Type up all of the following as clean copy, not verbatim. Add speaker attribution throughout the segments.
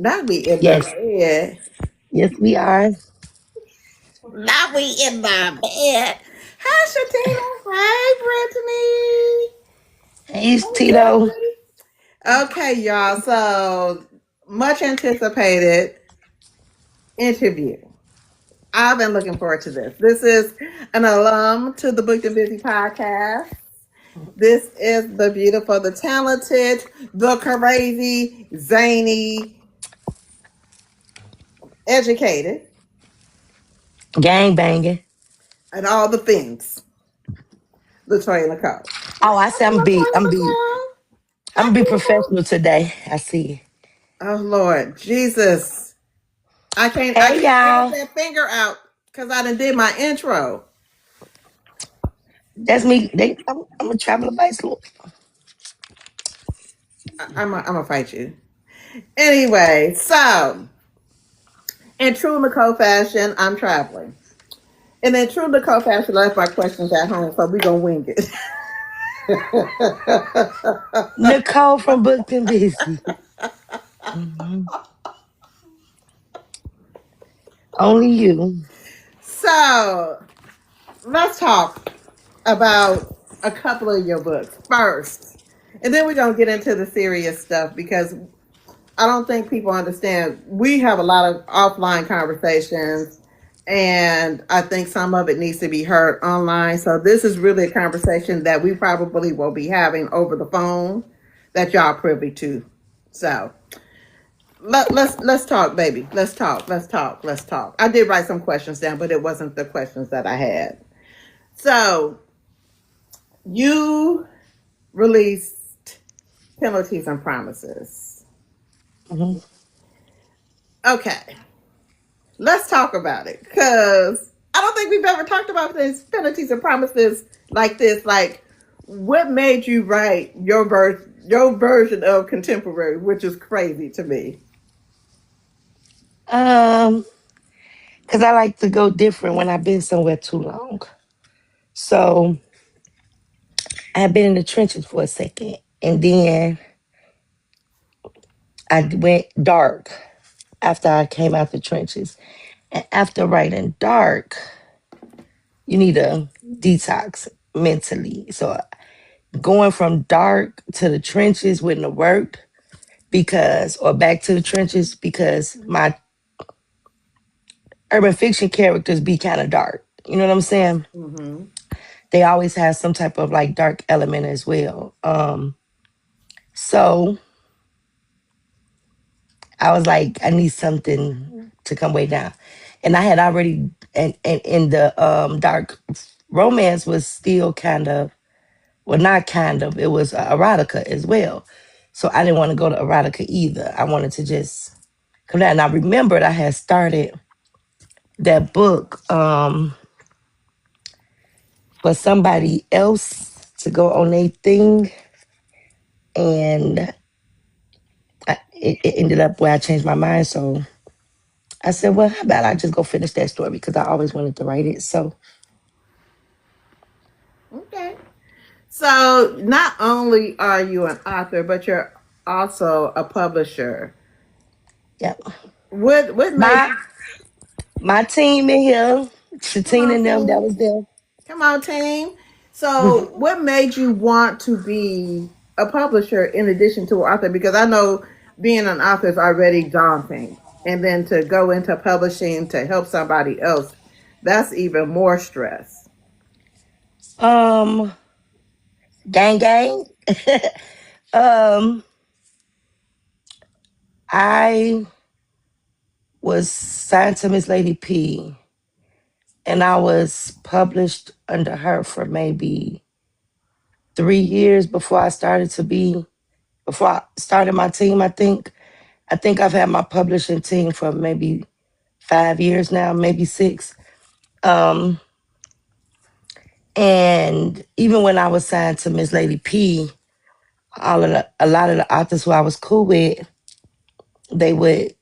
Speaker 1: Not we in the
Speaker 2: Yes,
Speaker 1: bed.
Speaker 2: yes, we are.
Speaker 1: Not we in the bed. Hi, Shatina. Hi,
Speaker 2: Hey, Tito.
Speaker 1: Brittany. Okay, y'all. So much anticipated interview. I've been looking forward to this. This is an alum to the Booked and Busy podcast. This is the beautiful, the talented, the crazy, zany, educated,
Speaker 2: Gang banging.
Speaker 1: and all the things. LaToya Nicole.
Speaker 2: Oh, I said
Speaker 1: LaToya Nicole.
Speaker 2: I'm
Speaker 1: Hi,
Speaker 2: be
Speaker 1: beautiful.
Speaker 2: professional today. I see.
Speaker 1: Oh Lord, Jesus! I
Speaker 2: Hey,
Speaker 1: can't get
Speaker 2: y'all.
Speaker 1: that finger out because I done did my intro.
Speaker 2: That's me. I'm a traveling bicycle.
Speaker 1: I'm gonna fight you anyway. So, in true Nicole fashion, I'm traveling. And in true Nicole fashion, I left my questions at home, so we gonna wing it.
Speaker 2: Nicole from Booked and Busy. Mhm. Only you.
Speaker 1: So let's talk about a couple of your books first. And then we're gonna get into the serious stuff because I don't think people understand. We have a lot of offline conversations, and I think some of it needs to be heard online. So this is really a conversation that we probably will be having over the phone that y'all privy to. So let's talk, baby. Let's talk. I did write some questions down, but it wasn't the questions that I had. So you released penalties and promises.
Speaker 2: Mhm.
Speaker 1: Okay, let's talk about it because I don't think we've ever talked about this penalties and promises like this. Like, what made you write your version of contemporary, which is crazy to me.
Speaker 2: Um, because I like to go different when I've been somewhere too long. So I had been in the trenches for a second, and then I went dark after I came out the trenches. And after writing dark, you need a detox mentally. So going from dark to the trenches wouldn't have worked because, or back to the trenches because my urban fiction characters be kind of dark. You know what I'm saying?
Speaker 1: Mm-hmm.
Speaker 2: They always have some type of like dark element as well. So I was like, I need something to come way down. And I had already, and in the dark romance was still kind of, well, not kind of, it was erotica as well. So I didn't want to go to erotica either. I wanted to just come down. And I remembered I had started that book for somebody else to go on a thing. And it ended up where I changed my mind. So I said, well, how about I just go finish that story because I always wanted to write it. So,
Speaker 1: Okay. So not only are you an author, but you're also a publisher.
Speaker 2: yeah.
Speaker 1: What made
Speaker 2: My
Speaker 1: you
Speaker 2: my team in here,
Speaker 1: come
Speaker 2: Shatine
Speaker 1: on,
Speaker 2: and them, that
Speaker 1: team?
Speaker 2: was them.
Speaker 1: Come on, team. So what made you want to be a publisher in addition to an author? Because I know being an author is already daunting. And then to go into publishing to help somebody else, that's even more stress.
Speaker 2: um, gang gang. um, I was signed to Miss Lady P, and I was published under her for maybe 3 years before I started my team. I think I've had my publishing team for maybe 5 years now, maybe six. Um, and even when I was signed to Miss Lady P, a lot of the authors who I was cool with, they would,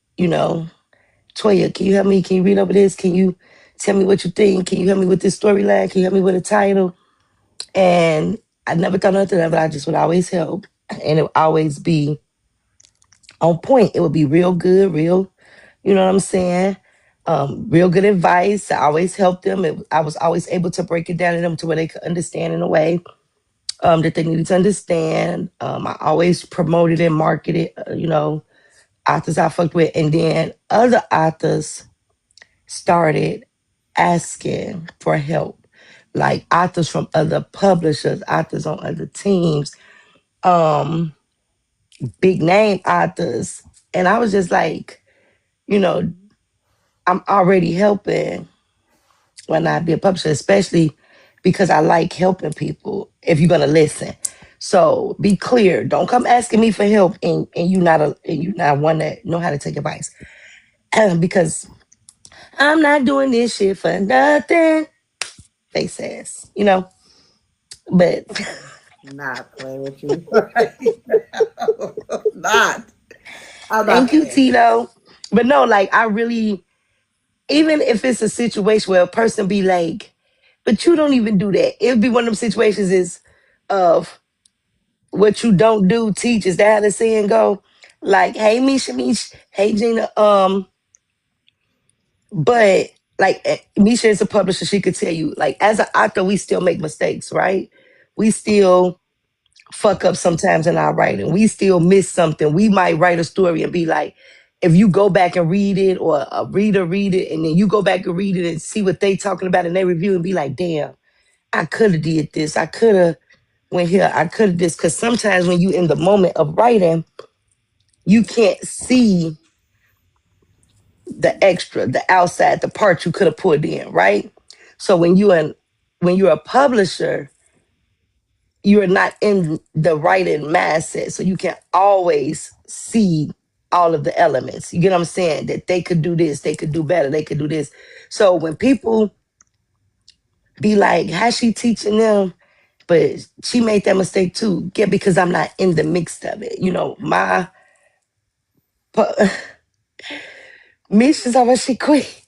Speaker 2: Toya, can you help me? Can you read over this? Can you tell me what you think? Can you help me with this storyline? Can you help me with a title? And I never thought nothing of it. I just would always help. And it would always be on point. It would be real good, real, you know what I'm saying? Real good advice. I always helped them. I was always able to break it down to them to where they could understand in a way that they needed to understand. I always promoted and marketed, authors I fucked with. And then other authors started asking for help, like authors from other publishers, authors on other teams, um, big name authors. And I was just like, you know, I'm already helping when I be a publisher, especially because I like helping people if you're gonna listen. So be clear. Don't come asking me for help and you not one that know how to take advice. Because I'm not doing this shit for nothing. They says, But
Speaker 1: Not playing with you right now. Not. I'm not
Speaker 2: thank you,
Speaker 1: playing.
Speaker 2: Tito. But no, like I really, even if it's a situation where a person be like, but you don't even do that. It'd be one of them situations is of what you don't do teaches. That how the saying go? Like, hey Misha Misha, hey Gina, but like Misha is a publisher, she could tell you, like as an author, we still make mistakes, right? We still fuck up sometimes in our writing. We still miss something. We might write a story and be like, if you go back and read it, or a reader read it, and then you go back and read it and see what they talking about in their review and be like, damn, I could have did this. I could have went here. I could have this. Because sometimes when you in the moment of writing, you can't see the extra, the outside, the part you could have put in, right? So when you're a publisher, you're not in the writing mindset, so you can always see all of the elements. You get what I'm saying? That they could do this, they could do better, they could do this. So when people be like, "How's she teaching them?" But she made that mistake too. Yeah, because I'm not in the mix of it. My missions how much she quit.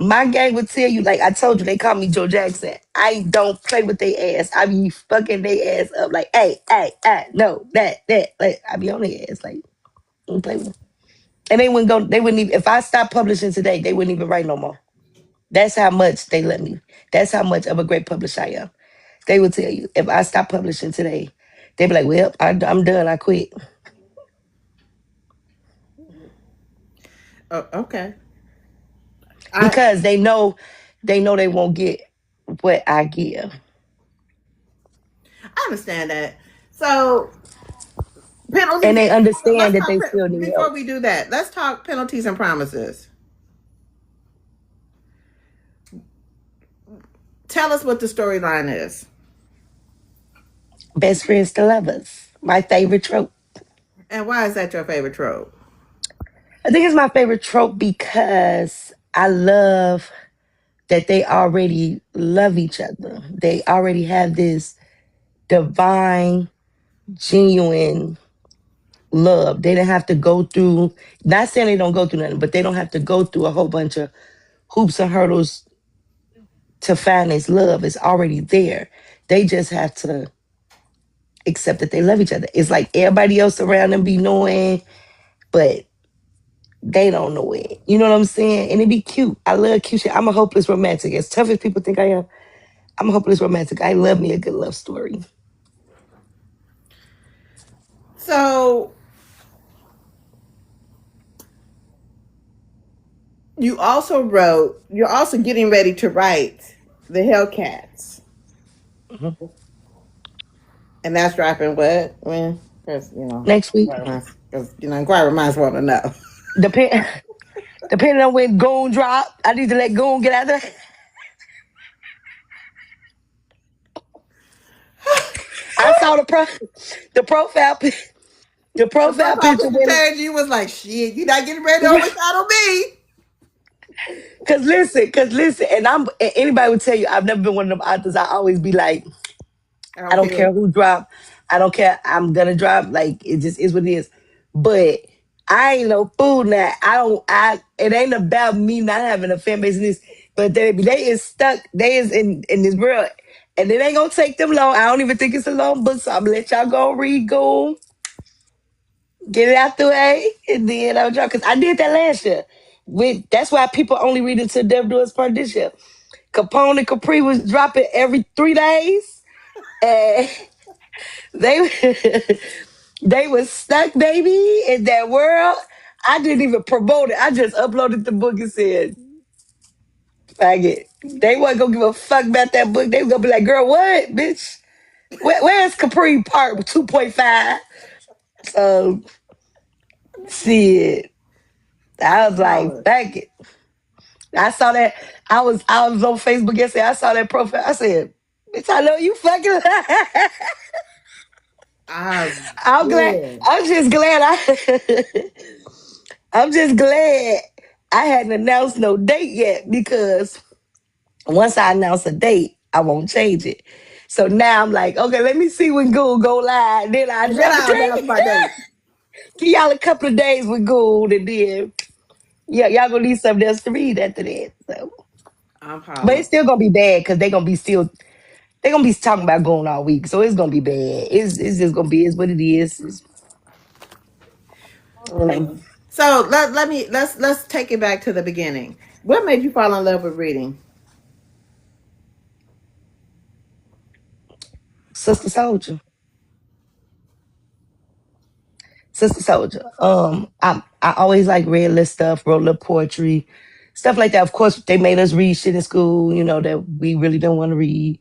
Speaker 2: My gang would tell you, like I told you, they call me Joe Jackson. I don't play with their ass. I be fucking their ass up like, hey, no, that. Like, I be on their ass. Like, don't play with them. And they wouldn't even, if I stopped publishing today, they wouldn't even write no more. That's how much they let me. That's how much of a great publisher I am. They would tell you, if I stop publishing today, they'd be like, well, I'm done. I quit.
Speaker 1: Oh, okay. I
Speaker 2: Because they won't get what I give.
Speaker 1: I understand that. So penalties.
Speaker 2: And they understand
Speaker 1: Let's
Speaker 2: that
Speaker 1: talk
Speaker 2: they still need
Speaker 1: before
Speaker 2: help.
Speaker 1: we do that. Let's talk penalties and promises. Tell us what the storyline is,
Speaker 2: Best friends to lovers. My favorite trope.
Speaker 1: and why is that your favorite trope?
Speaker 2: I think it's my favorite trope because I love that they already love each other. They already have this divine, genuine love. They didn't have to go through, not saying they don't go through nothing, but they don't have to go through a whole bunch of hoops and hurdles to find this love. It's already there. They just have to accept that they love each other. It's like everybody else around them be knowing, but they don't know it. You know what I'm saying? And it be cute. I love cute shit. I'm a hopeless romantic. As tough as people think I am, I'm a hopeless romantic. I love me a good love story.
Speaker 1: So you're also getting ready to write the Hellcats,
Speaker 2: Mhm.
Speaker 1: and that's dropping what when? Because
Speaker 2: Next week,
Speaker 1: inquiry minds want to know.
Speaker 2: depend depending on when Goon drop, I need to let Goon get out there. I saw the profile the
Speaker 1: The
Speaker 2: profile
Speaker 1: profile
Speaker 2: picture
Speaker 1: picture
Speaker 2: when
Speaker 1: changed. You was like, shit, you not getting ready to overshadow me.
Speaker 2: cause listen, and anybody would tell you I've never been one of them authors. I always be like,
Speaker 1: I
Speaker 2: I
Speaker 1: don't
Speaker 2: don't
Speaker 1: care.
Speaker 2: care who drop. I don't care. I'm gonna drop. Like it just is what it is. But I ain't no fool now. It ain't about me not having a fan base in this, but they is stuck. They is in this world. And it ain't gonna take them long. I don't even think it's a long book, so I'm gonna let y'all go read Goon. Get it out the way, and then I'll drop. Cause I did that last year. That's why people only read until Dev do his part this year. Capone and Capri was dropping every 3 days, and they they was stuck, baby, in that world. I didn't even promote it. I just uploaded the book and said, "Faggot." They wasn't gonna give a fuck about that book. They was gonna be like, "Girl, what, bitch? Where's Capri Part 2.5?" So, shit. I was like,
Speaker 1: Holler.
Speaker 2: "Fuck it." I saw that. I was on Facebook yesterday. I saw that profile. I said, "Bitch, I know you fucking."
Speaker 1: I
Speaker 2: I'm glad.
Speaker 1: did.
Speaker 2: I'm just glad I'm just glad I hadn't announced no date yet because once I announce a date, I won't change it. So now I'm like, okay, let me see when Google go live. Then I
Speaker 1: And then
Speaker 2: drop a
Speaker 1: I'll
Speaker 2: date.
Speaker 1: announce my date.
Speaker 2: Give y'all a couple of days with Google, and then yeah, y'all gonna need something else to read after that. So,
Speaker 1: I'm
Speaker 2: but it's
Speaker 1: holler.
Speaker 2: still gonna be bad because they're gonna be talking about going all week. So it's gonna be bad. It's just gonna be is what it is.
Speaker 1: Hey,
Speaker 2: Um,
Speaker 1: so let's take it back to the beginning. What made you fall in love with reading?
Speaker 2: Sister Soldier. Sister Soldier. I always like read little stuff, wrote little poetry, stuff like that. Of course, they made us read shit in school, that we really don't want to read,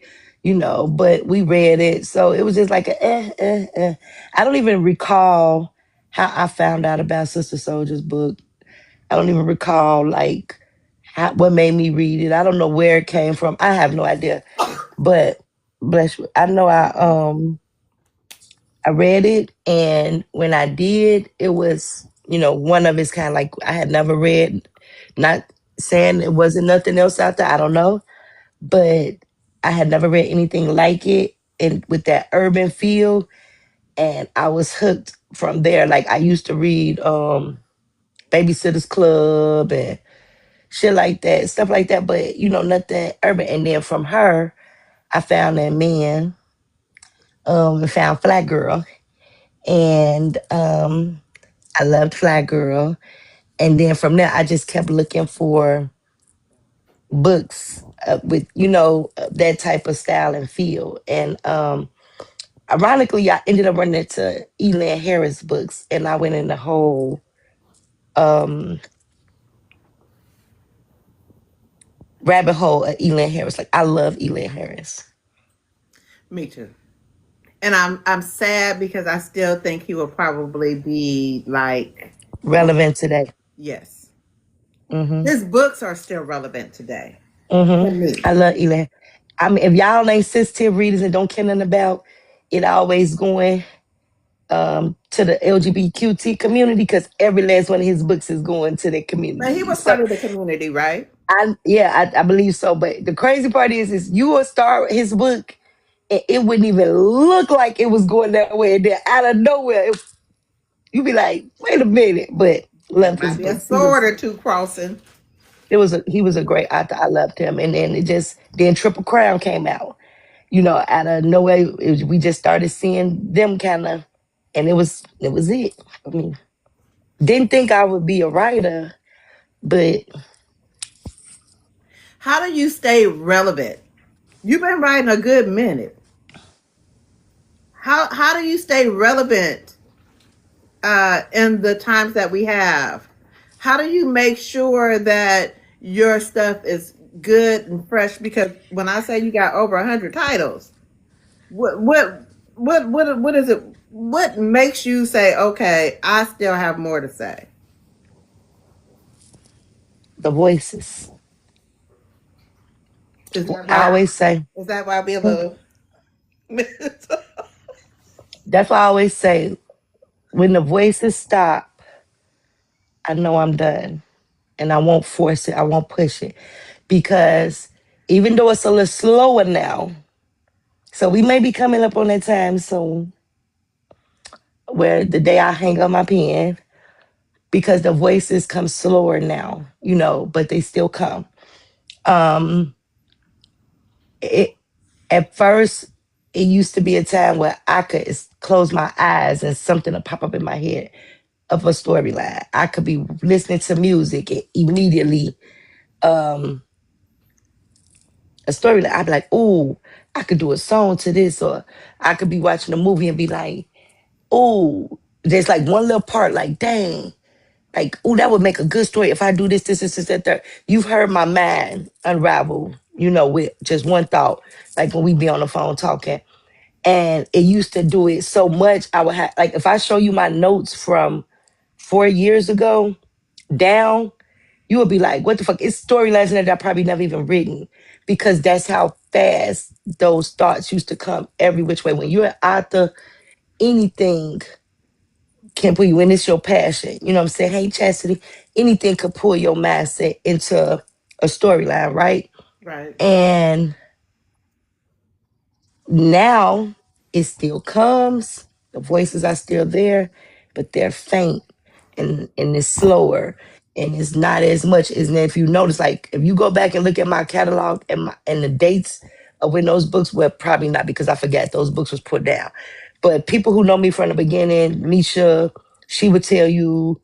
Speaker 2: but we read it. So it was just like a. I don't even recall how I found out about Sister Soldier's book. I don't even recall like what made me read it. I don't know where it came from. I have no idea. But bless you. I know I read it, and when I did, it was, one of its kind. Like I had never read, not saying it wasn't nothing else out there. I don't know, but I had never read anything like it, and with that urban feel, and I was hooked from there. Like I used to read Babysitters Club and shit like that, stuff like that, but nothing urban. And then from her, I found that man, and found Flat Girl, and I loved Fly Girl. And then from there, I just kept looking for books with, that type of style and feel. And ironically, I ended up running into Elan Harris books, and I went in the whole um, rabbit hole of Elan Harris. Like, I love Elan Harris.
Speaker 1: Me too. And I'm sad because I still think he will probably be like,
Speaker 2: Relevant today.
Speaker 1: yes,
Speaker 2: Hmm.
Speaker 1: his books are still relevant today to
Speaker 2: Hmm.
Speaker 1: me.
Speaker 2: I love Elan. I mean, if y'all ain't sensitive readers and don't care nothing about it always going to the LGBTQT community, because every last one of his books is going to the
Speaker 1: But he
Speaker 2: community.
Speaker 1: was
Speaker 2: So
Speaker 1: part of the community, right?
Speaker 2: I believe so. But the crazy part is you will start his book and it wouldn't even look like it was going that way. And then out of nowhere, you'd be like, wait a minute. But
Speaker 1: There
Speaker 2: loved his
Speaker 1: might be a
Speaker 2: books.
Speaker 1: sword or two crossing.
Speaker 2: He was a great author. I loved him. And then then Triple Crown came out. Out of nowhere, we just started seeing them kind of, and it was it. I mean, didn't think I would be a writer, but
Speaker 1: How do you stay relevant? You've been writing a good minute. How do you stay relevant in the times that we have? How do you make sure that your stuff is good and fresh? Because when I say you got over 100 titles, what is it? What makes you say, okay, I still have more to say?
Speaker 2: the voices.
Speaker 1: Is that
Speaker 2: I
Speaker 1: why?
Speaker 2: always say,
Speaker 1: Is that why we a little?
Speaker 2: that's why I always say, when the voices stop, I know I'm done. And I won't force it, I won't push it. Because even though it's a little slower now, so we may be coming up on that time soon where the day I hang up my pen, because the voices come slower now, but they still come. Um, it, at first, it used to be a time where I could close my eyes and something would pop up in my head of a storyline. I could be listening to music and immediately um a storyline. I'd be like, "Ooh, I could do a song to this," or I could be watching a movie and be like, "Ooh, there's like one little part, like, dang, like, ooh, that would make a good story if I do this, that, that." You've heard my mind unravel, with just one thought, like when we be on the phone talking. And it used to do it so much. I would have, like, if I show you my notes from 4 years ago down, you would be like, what the fuck? It's storylines in there that I probably never even written, because that's how fast those thoughts used to come every which way. When you're an author, anything can pull you in. It's your passion. You know what I'm saying? Hey, Chastity, anything could pull your mindset into a storyline, right?
Speaker 1: Right.
Speaker 2: And now it still comes. The voices are still there, but they're faint, and it's slower, and it's not as much. As if you notice, like if you go back and look at my catalog and the dates of when those books were, probably not, because I forget those books was put down. But people who know me from the beginning, Misha, she would tell you,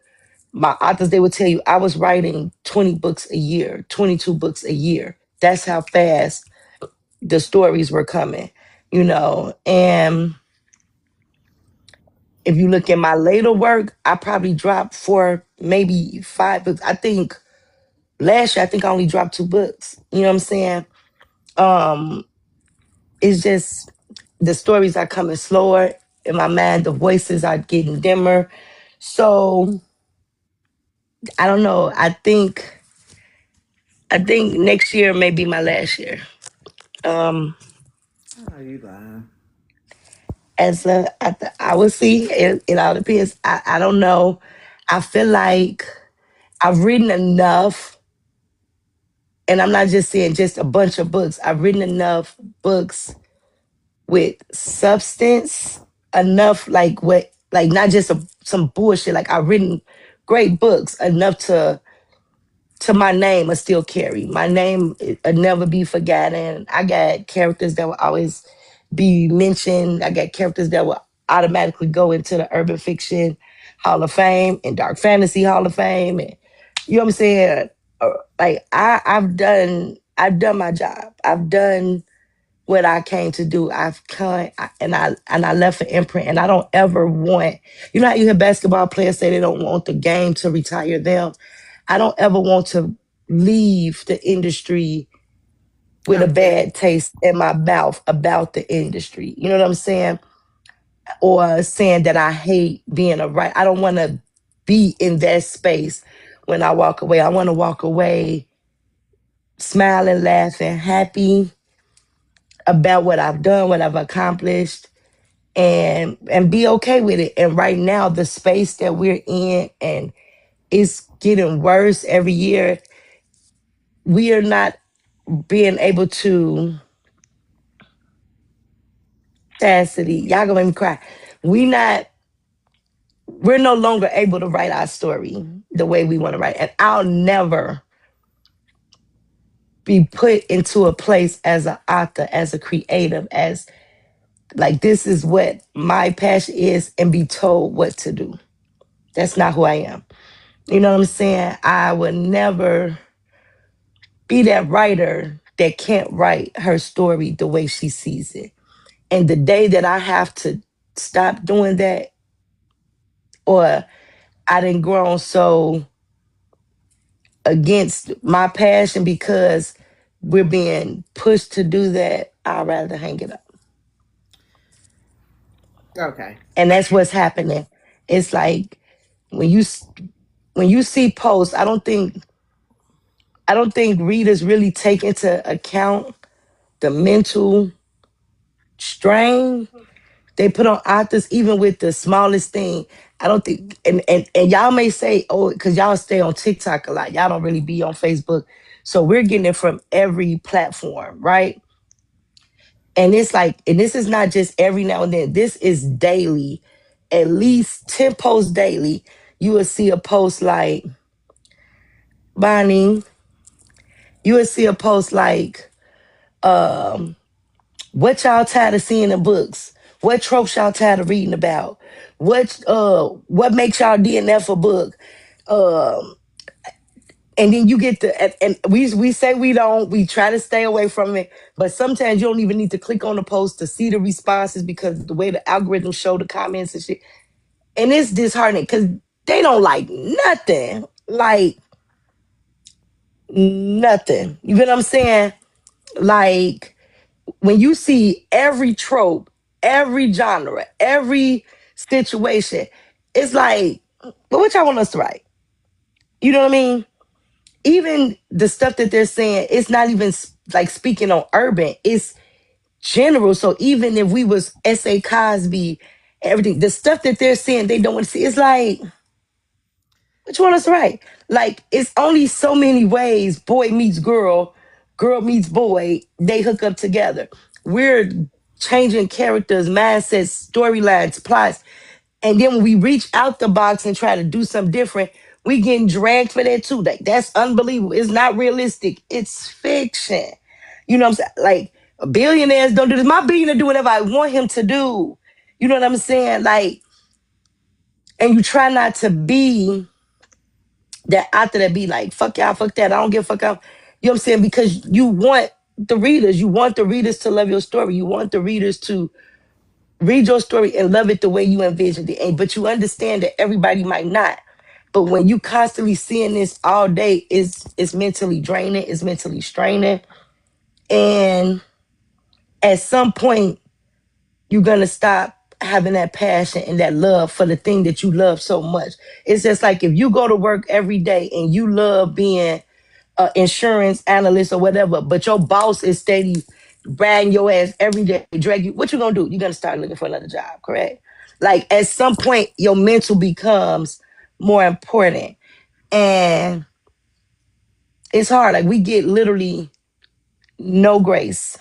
Speaker 2: my authors, they would tell you I was writing 20 books a year, 22 books a year. That's how fast the stories were coming. And if you look at my later work, I probably dropped 4, maybe 5 books. I think last year, I think I only dropped 2 books. You know what I'm saying? Um, it's just the stories are coming slower in my mind. The voices are getting dimmer. So I don't know. I think next year may be my last year. Um,
Speaker 1: Oh, you lying.
Speaker 2: I will see. It all depends. I don't know. I feel like I've written enough, and I'm not just saying just a bunch of books. I've written enough books with substance, enough like not just some bullshit. Like I've written great books enough to my name will still carry. My name will never be forgotten. I got characters that will always be mentioned. I got characters that will automatically go into the urban fiction Hall of Fame and dark fantasy Hall of Fame. And you know what I'm saying? Like I've done my job. I've done what I came to do. I've come and I left an imprint. And I don't ever want, how you hear basketball players say they don't want the game to retire them. I don't ever want to leave the industry with a
Speaker 1: Okay.
Speaker 2: bad taste in my mouth about the industry. You know what I'm saying? Or saying that I hate being a writer. I don't want to be in that space when I walk away. I want to walk away smiling, laughing, happy about what I've done, what I've accomplished, and be okay with it. And right now, the space that we're in, and it's getting worse every year. We are not being able to, Chastity, y'all gonna make me cry. We not, we're no longer able to write our story the way we want to write. And I'll never be put into a place as an author, as a creative, as like this is what my passion is, and be told what to do. That's not who I am. You know what I'm saying? I would never be that writer that can't write her story the way she sees it. And the day that I have to stop doing that, or I didn't grow so against my passion because we're being pushed to do that, I'd rather hang it up.
Speaker 1: Okay.
Speaker 2: And that's what's happening. It's like when you when you see posts, I don't think readers really take into account the mental strain they put on authors, even with the smallest thing. I don't think, and y'all may say, oh, because y'all stay on TikTok a lot. Y'all don't really be on Facebook. So we're getting it from every platform, right? And it's like, and this is not just every now and then. This is daily, at least 10 posts daily. You will see a post like, Bonnie, you will see a post like, um, What y'all tired of seeing in books? What tropes y'all tired of reading about? What makes y'all DNF a book? Um, and then you get the and we say we try to stay away from it, but sometimes you don't even need to click on the post to see the responses because the way the algorithms show the comments and shit. And it's disheartening because they don't like nothing. Like nothing. You get what I'm saying? Like when you see every trope, every genre, every situation, it's like, but what y'all want us to write? You know what I mean? Even the stuff that they're saying, it's not even like speaking on urban, it's general. So even if we was S.A. Cosby, everything, the stuff that they're saying they don't want to see, it's like, what you want us to write? Like, it's only so many ways boy meets girl, girl meets boy, they hook up together. We're changing characters, mindsets, storylines, plots. And then when we reach out the box and try to do something different, we getting dragged for that too. Like, that's unbelievable. It's not realistic. It's fiction. You know what I'm saying? Like, billionaires don't do this. My billionaire do whatever I want him to do. You know what I'm saying? Like, and you try not to be that after that be like, fuck y'all, fuck that. I don't give a fuck out. You know what I'm saying? Because you want the readers to love your story. You want the readers to read your story and love it the way you envisioned it. But you understand that everybody might not. But when you constantly seeing this all day, it's mentally draining, it's mentally straining. And at some point, you're gonna stop having that passion and that love for the thing that you love so much. It's just like if you go to work every day and you love being an insurance analyst or whatever, but your boss is steady bragging your ass every day, drag you, what you gonna do? You're gonna start looking for another job, correct? Like at some point, your mental becomes more important. And it's hard. Like we get literally no grace,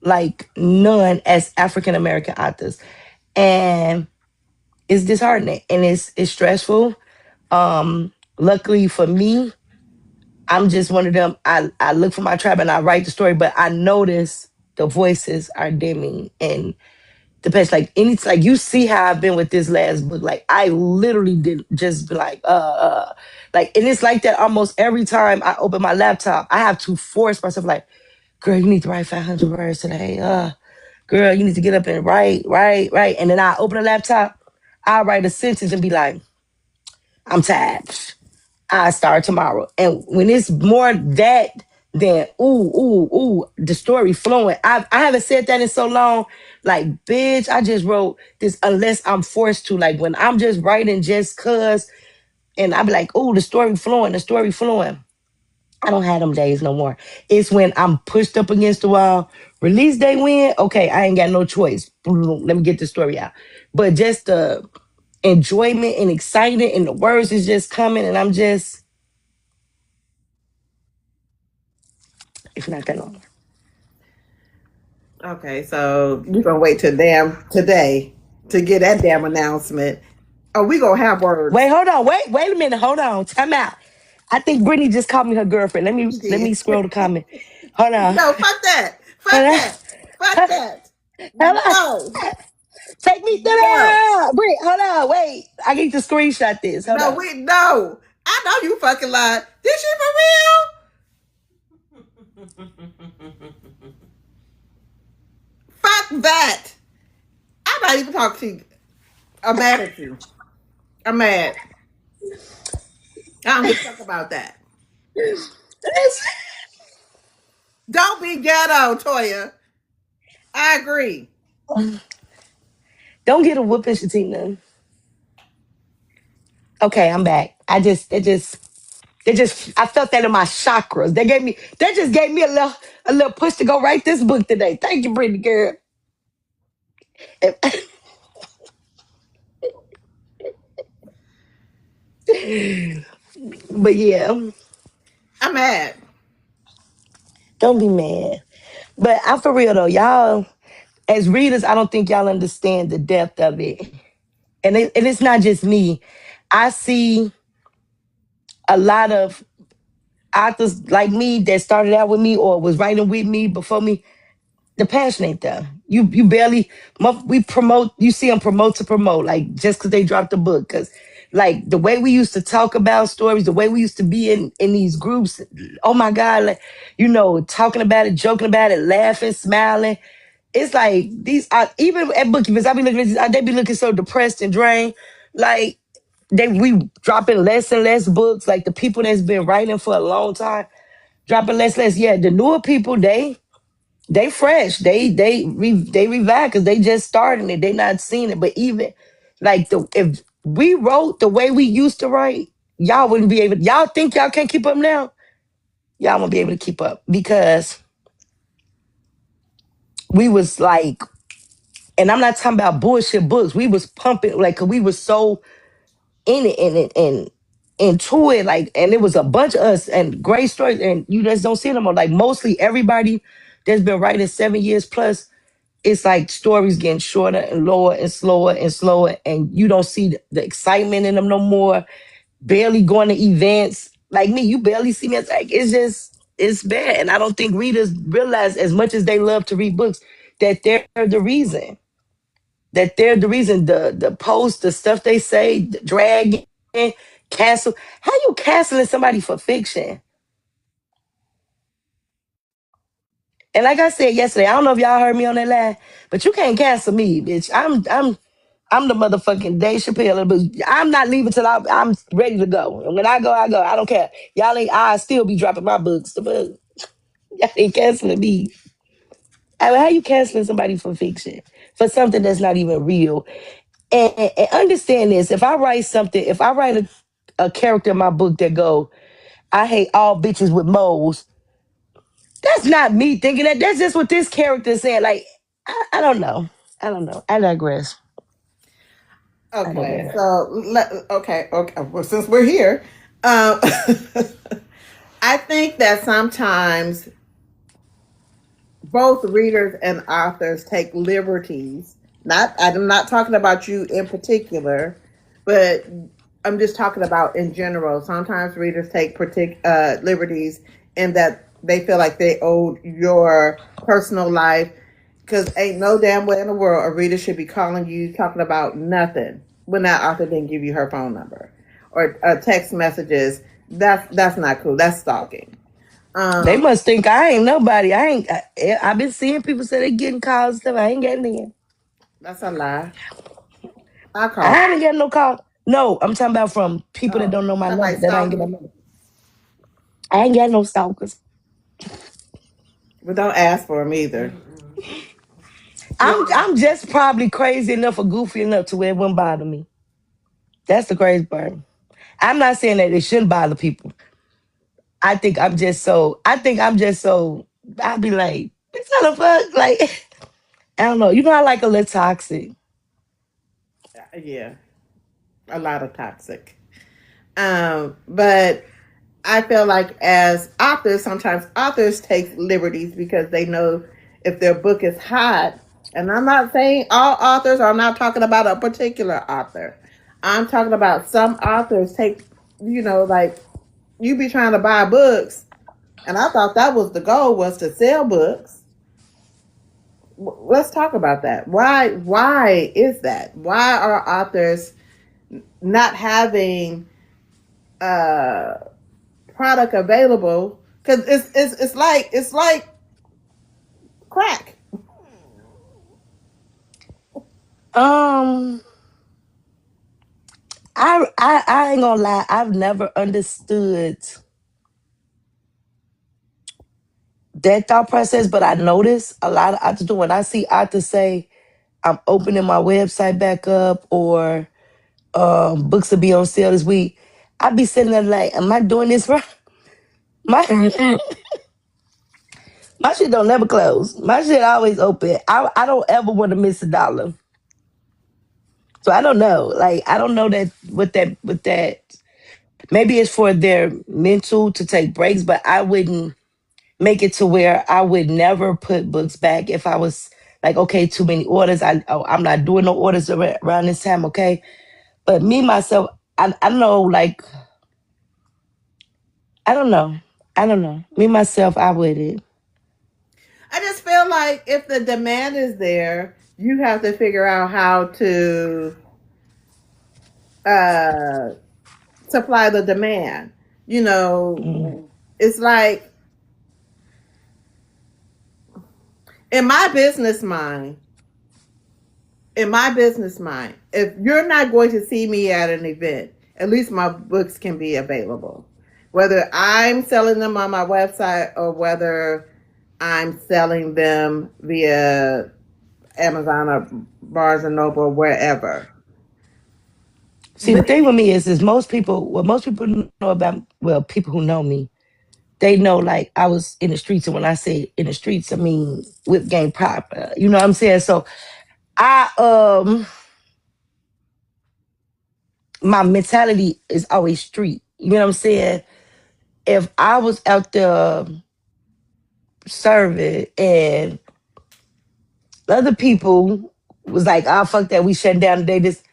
Speaker 2: like none as African American authors. And it's disheartening and it's stressful. Luckily for me, I'm just one of them. I look for my tribe and I write the story, but I notice the voices are dimming and the past. Like like you see how I've been with this last book. Like I literally did just be like, and it's like that almost every time I open my laptop. I have to force myself, like, girl, you need to write 500 words today. Girl, you need to get up and write. And then I open the laptop, I write a sentence and be like, I'm tired. I start tomorrow. And when it's more that than the story flowing. I haven't said that in so long. Like, bitch, I just wrote this unless I'm forced to. Like when I'm just writing just cause and I be like, ooh, the story flowing. I don't have them days no more. It's when I'm pushed up against the wall. Release day win. Okay, I ain't got no choice. Let me get the story out. But just the enjoyment and excitement and the words is just coming and I'm just, it's not that long.
Speaker 1: Okay, so you're gonna wait till damn today to get that damn announcement. Oh, we gonna have
Speaker 2: Wait,
Speaker 1: words.
Speaker 2: hold on. Wait a minute. Hold on. Time out. I think Brittany just called me her girlfriend.
Speaker 1: You
Speaker 2: Let me
Speaker 1: did.
Speaker 2: scroll the comment. Hold on.
Speaker 1: No, fuck that.
Speaker 2: Hold
Speaker 1: Fuck
Speaker 2: on.
Speaker 1: that. Fuck that.
Speaker 2: Hold on.
Speaker 1: No.
Speaker 2: Take me to
Speaker 1: No.
Speaker 2: the Britt. Hold on. Wait. I need to screenshot this. Hold
Speaker 1: No,
Speaker 2: on.
Speaker 1: we no. I know you fucking lied. Did she for real? Fuck that. I'm not even talking to you. I'm mad at you. I'm mad. I don't give a fuck about that. Don't be ghetto, Toya. I agree.
Speaker 2: Don't get a whooping, Shatina. Okay, I'm back. I felt that in my chakras. They just gave me a little push to go write this book today. Thank you, Brittany girl. But yeah,
Speaker 1: I'm mad.
Speaker 2: don't be mad. But I'm for real though, y'all. As readers, I don't think y'all understand the depth of it. And it's not just me. I see a lot of authors like me that started out with me or was writing with me before me. The passion ain't there. You barely we promote. You see them promote to promote, like just because they dropped a book. Because like the way we used to talk about stories, the way we used to be in these groups. Oh my God, like talking about it, joking about it, laughing, smiling. It's like these. Even at book events, I be looking at these. They be looking so depressed and drained. Like we dropping less and less books. Like the people that's been writing for a long time, dropping less and less. Yeah, the newer people they fresh. They revive because they just starting it. They not seeing it. But even like if we wrote the way we used to write, y'all wouldn't be able. Y'all think y'all can't keep up now? Y'all won't be able to keep up because we was like, and I'm not talking about bullshit books. We was pumping like, 'cause we was so in it and into it, like, and it was a bunch of us and great stories, and you just don't see them on like mostly everybody that's been writing 7 years plus. It's like stories getting shorter and lower and slower and slower, and you don't see the excitement in them no more. Barely going to events like me, you barely see me. It's like it's bad, and I don't think readers realize as much as they love to read books that they're the reason. That they're the reason. The posts, the stuff they say, the dragging, cancel. How you canceling somebody for fiction? And like I said yesterday, I don't know if y'all heard me on that line, but you can't cancel me, bitch. I'm the motherfucking Dave Chappelle, but I'm not leaving till I'm ready to go. And when I go, I go. I don't care. Y'all ain't. I still be dropping my books. The book. Y'all ain't canceling me. I mean, how you canceling somebody for fiction for something that's not even real? And understand this: if I write something, if I write a character in my book that go, I hate all bitches with moles. That's not me thinking that. That's just what this character is saying. Like, I don't know. I don't know. I digress. I
Speaker 1: Okay,
Speaker 2: digress.
Speaker 1: so okay. Well, since we're here, um, I think that sometimes both readers and authors take liberties. I'm not talking about you in particular, but I'm just talking about in general. Sometimes readers take liberties in that they feel like they owe your personal life, because ain't no damn way in the world a reader should be calling you talking about nothing when that author didn't give you her phone number or text messages. That's not cool. That's stalking.
Speaker 2: They
Speaker 1: Um,
Speaker 2: must think I ain't nobody. I've been seeing people say they getting calls and stuff. I ain't getting in.
Speaker 1: that's a lie. I
Speaker 2: I
Speaker 1: call.
Speaker 2: haven't getting no call. No, I'm talking about from people that
Speaker 1: Oh,
Speaker 2: don't know my number.
Speaker 1: somebody
Speaker 2: That I ain't get my
Speaker 1: stalking,
Speaker 2: number. I ain't got no stalkers.
Speaker 1: but don't ask for them either.
Speaker 2: I'm just probably crazy enough or goofy enough to where it wouldn't bother me. That's the crazy part. I'm not saying that it shouldn't bother people. I think I'm just so. I'd be like, it's not a fuck. Like, I don't know. You know, I like a little toxic.
Speaker 1: Yeah, a lot of toxic. But I feel like as authors, sometimes authors take liberties because they know if their book is hot. And I'm not saying all authors, or I'm not talking about a particular author. I'm talking about some authors take, like you be trying to buy books, and I thought that was the goal, was to sell books. Let's talk about that. Why is that? Why are authors not having uh product available? Because it's like crack.
Speaker 2: Um, I ain't gonna lie. I've never understood that thought process, but I notice a lot of authors do. When I see authors say, "I'm opening my website back up," or books will be on sale this week, I be sitting there like, "Am I doing this right?" My my shit don't never close. My shit always open. I don't ever want to miss a dollar. So I don't know. Like I don't know that with that. Maybe it's for their mental to take breaks, but I wouldn't make it to where I would never put books back if I was like, okay, too many orders. I'm not doing no orders around this time, okay? But me myself, I know, like I don't know, I don't know. Me myself, I would it.
Speaker 1: I just feel like if the demand is there, you have to figure out how to uh, supply the demand. You know,
Speaker 2: Mm.
Speaker 1: it's like in my business mind, if you're not going to see me at an event, at least my books can be available. Whether I'm selling them on my website or whether I'm selling them via Amazon or Barnes and Noble or wherever.
Speaker 2: See, the thing with me is most people, what most people know about, well, people who know me, they know like I was in the streets, and when I say in the streets, I mean with game pop. You know what I'm saying? So I my mentality is always street. You know what I'm saying? If I was out there serving and other people was like, "Ah, fuck that, we shut down today. This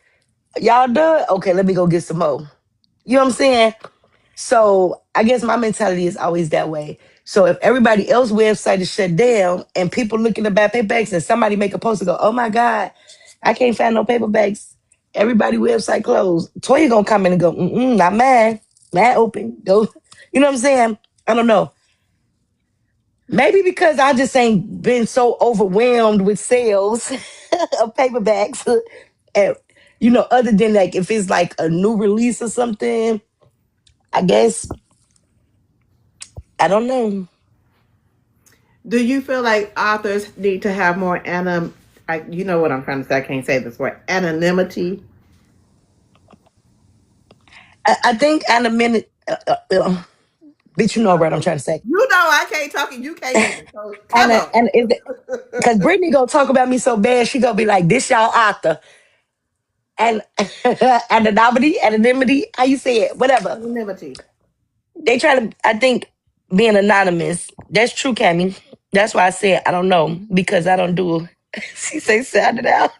Speaker 2: y'all done? Okay, let me go get some more." You know what I'm saying? So I guess my mentality is always that way. So if everybody else's website is shut down and people looking to buy paperbacks and somebody make a post and go, "Oh my God, I can't find no paperbacks. Everybody website closed." Toya gonna come in and go, "Not mine. Mine open. Go." You know what I'm saying? I don't know. Maybe because I just ain't been so overwhelmed with sales of paperbacks. And, other than like if it's like a new release or something, I guess I don't know.
Speaker 1: Do you feel like authors need to have more you know what I'm trying to say? I can't say this word. Anonymity.
Speaker 2: I think in a minute, bitch, you know what I'm trying to say.
Speaker 1: You know I can't talk and you can't either. So
Speaker 2: And
Speaker 1: come on.
Speaker 2: and because Brittany gonna talk about me so bad, she gonna be like, "This y'all author," and anonymity, how you say it, whatever.
Speaker 1: Anonymity.
Speaker 2: They try to, I think, being anonymous. That's true, Cammy. That's why I said I don't know because I don't do. She say, "Sound it out."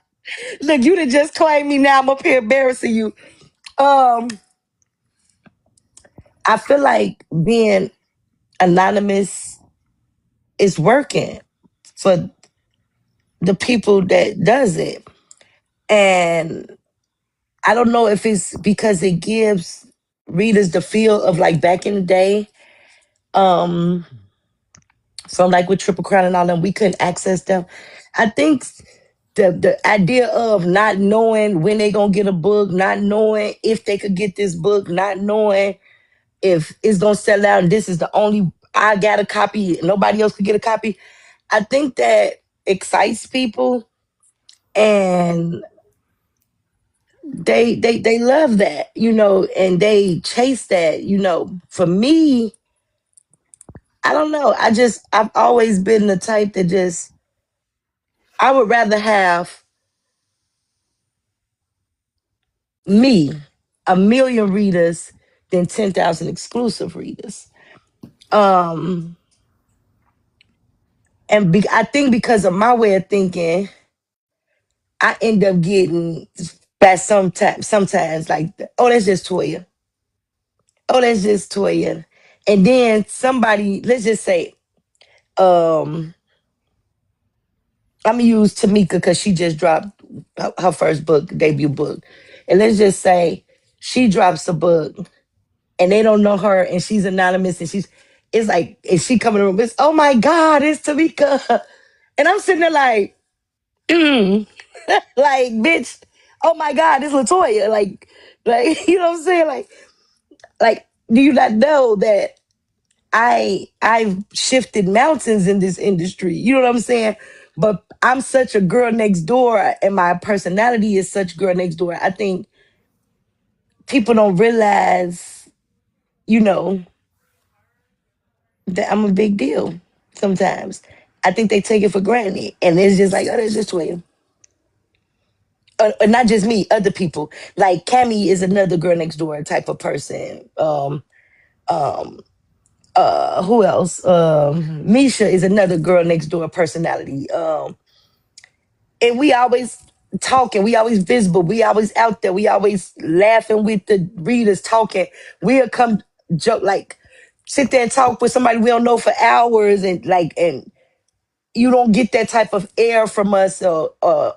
Speaker 2: Look, you done just claimed me. Now I'm up here embarrassing you. Um, I feel like being anonymous is working for the people that does it. And I don't know if it's because it gives readers the feel of like back in the day. Um, so like with Triple Crown and all them, we couldn't access them. I think the idea of not knowing when they gonna get a book, not knowing if they could get this book, not knowing if it's gonna sell out and this is the only I got a copy, nobody else could get a copy. I think that excites people and they love that, and they chase that, For me, I don't know. I've always been the type that just I would rather have me, a million readers than 10,000 exclusive readers. Um I think because of my way of thinking, I end up getting that sometimes like, oh, that's just Toya. Oh, that's just Toya. And then somebody, let's just say, um, I'm gonna use Tamika because she just dropped her first book, debut book. And let's just say she drops a book and they don't know her and she's anonymous and it's like, and she come in the room, it's, oh my God, it's Tamika. And I'm sitting there like, mm. Like, bitch, oh my God, it's LaToya. Like, you know what I'm saying? Like, do you not know that I've shifted mountains in this industry? You know what I'm saying? But I'm such a girl next door, and my personality is such girl next door. I think people don't realize, you know, that I'm a big deal sometimes. I think they take it for granted, and it's just like, oh, that's just Toya. Not just me, other people. Like Cammy is another girl next door type of person. Um, who else? Misha is another girl next door personality. And we always talking, we always visible, we always out there, we always laughing with the readers talking. We'll come joke like sit there and talk with somebody we don't know for hours and like and you don't get that type of air from us.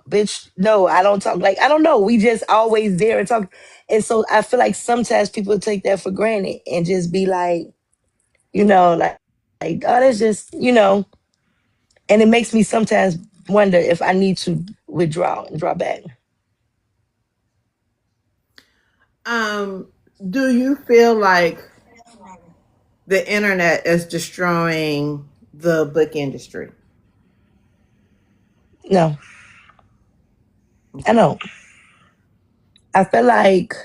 Speaker 2: Bitch, no, I don't talk like, I don't know. We just always there and talk. And so I feel like sometimes people take that for granted and just be like, like, oh, that's just, and it makes me sometimes wonder if I need to withdraw and draw back.
Speaker 1: Um, do you feel like the internet is destroying the book industry?
Speaker 2: No, I
Speaker 1: Okay.
Speaker 2: don't. I feel like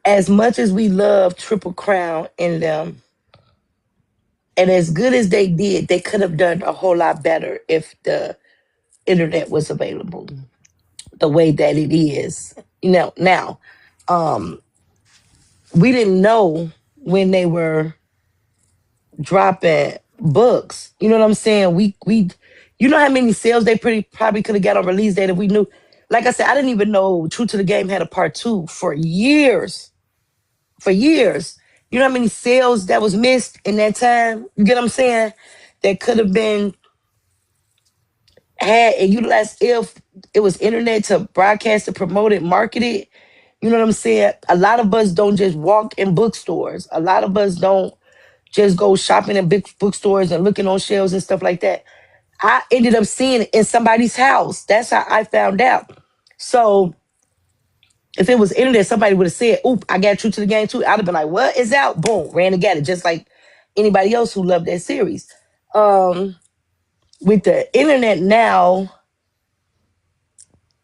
Speaker 2: as much as we love Triple Crown in them, and as good as they did, they could have done a whole lot better if the internet was available the way that it is. Now, um, we didn't know when they were dropping books. You know what I'm saying? You know how many sales they pretty probably could have got on release date if we knew. Like I said, I didn't even know True to the Game had a part two for years. For years. You know how many sales that was missed in that time? You get what I'm saying? That could have been had and utilized if it was internet to broadcast it, promote it, market it. You know what I'm saying? A lot of us don't just walk in bookstores. A lot of us don't just go shopping in big bookstores and looking on shelves and stuff like that. I ended up seeing it in somebody's house. That's how I found out. So if it was internet, somebody would have said, "Oop, I got True to the Game too." I'd have been like, "What is out?" Boom, ran and got it, just like anybody else who loved that series. Um, with the internet now,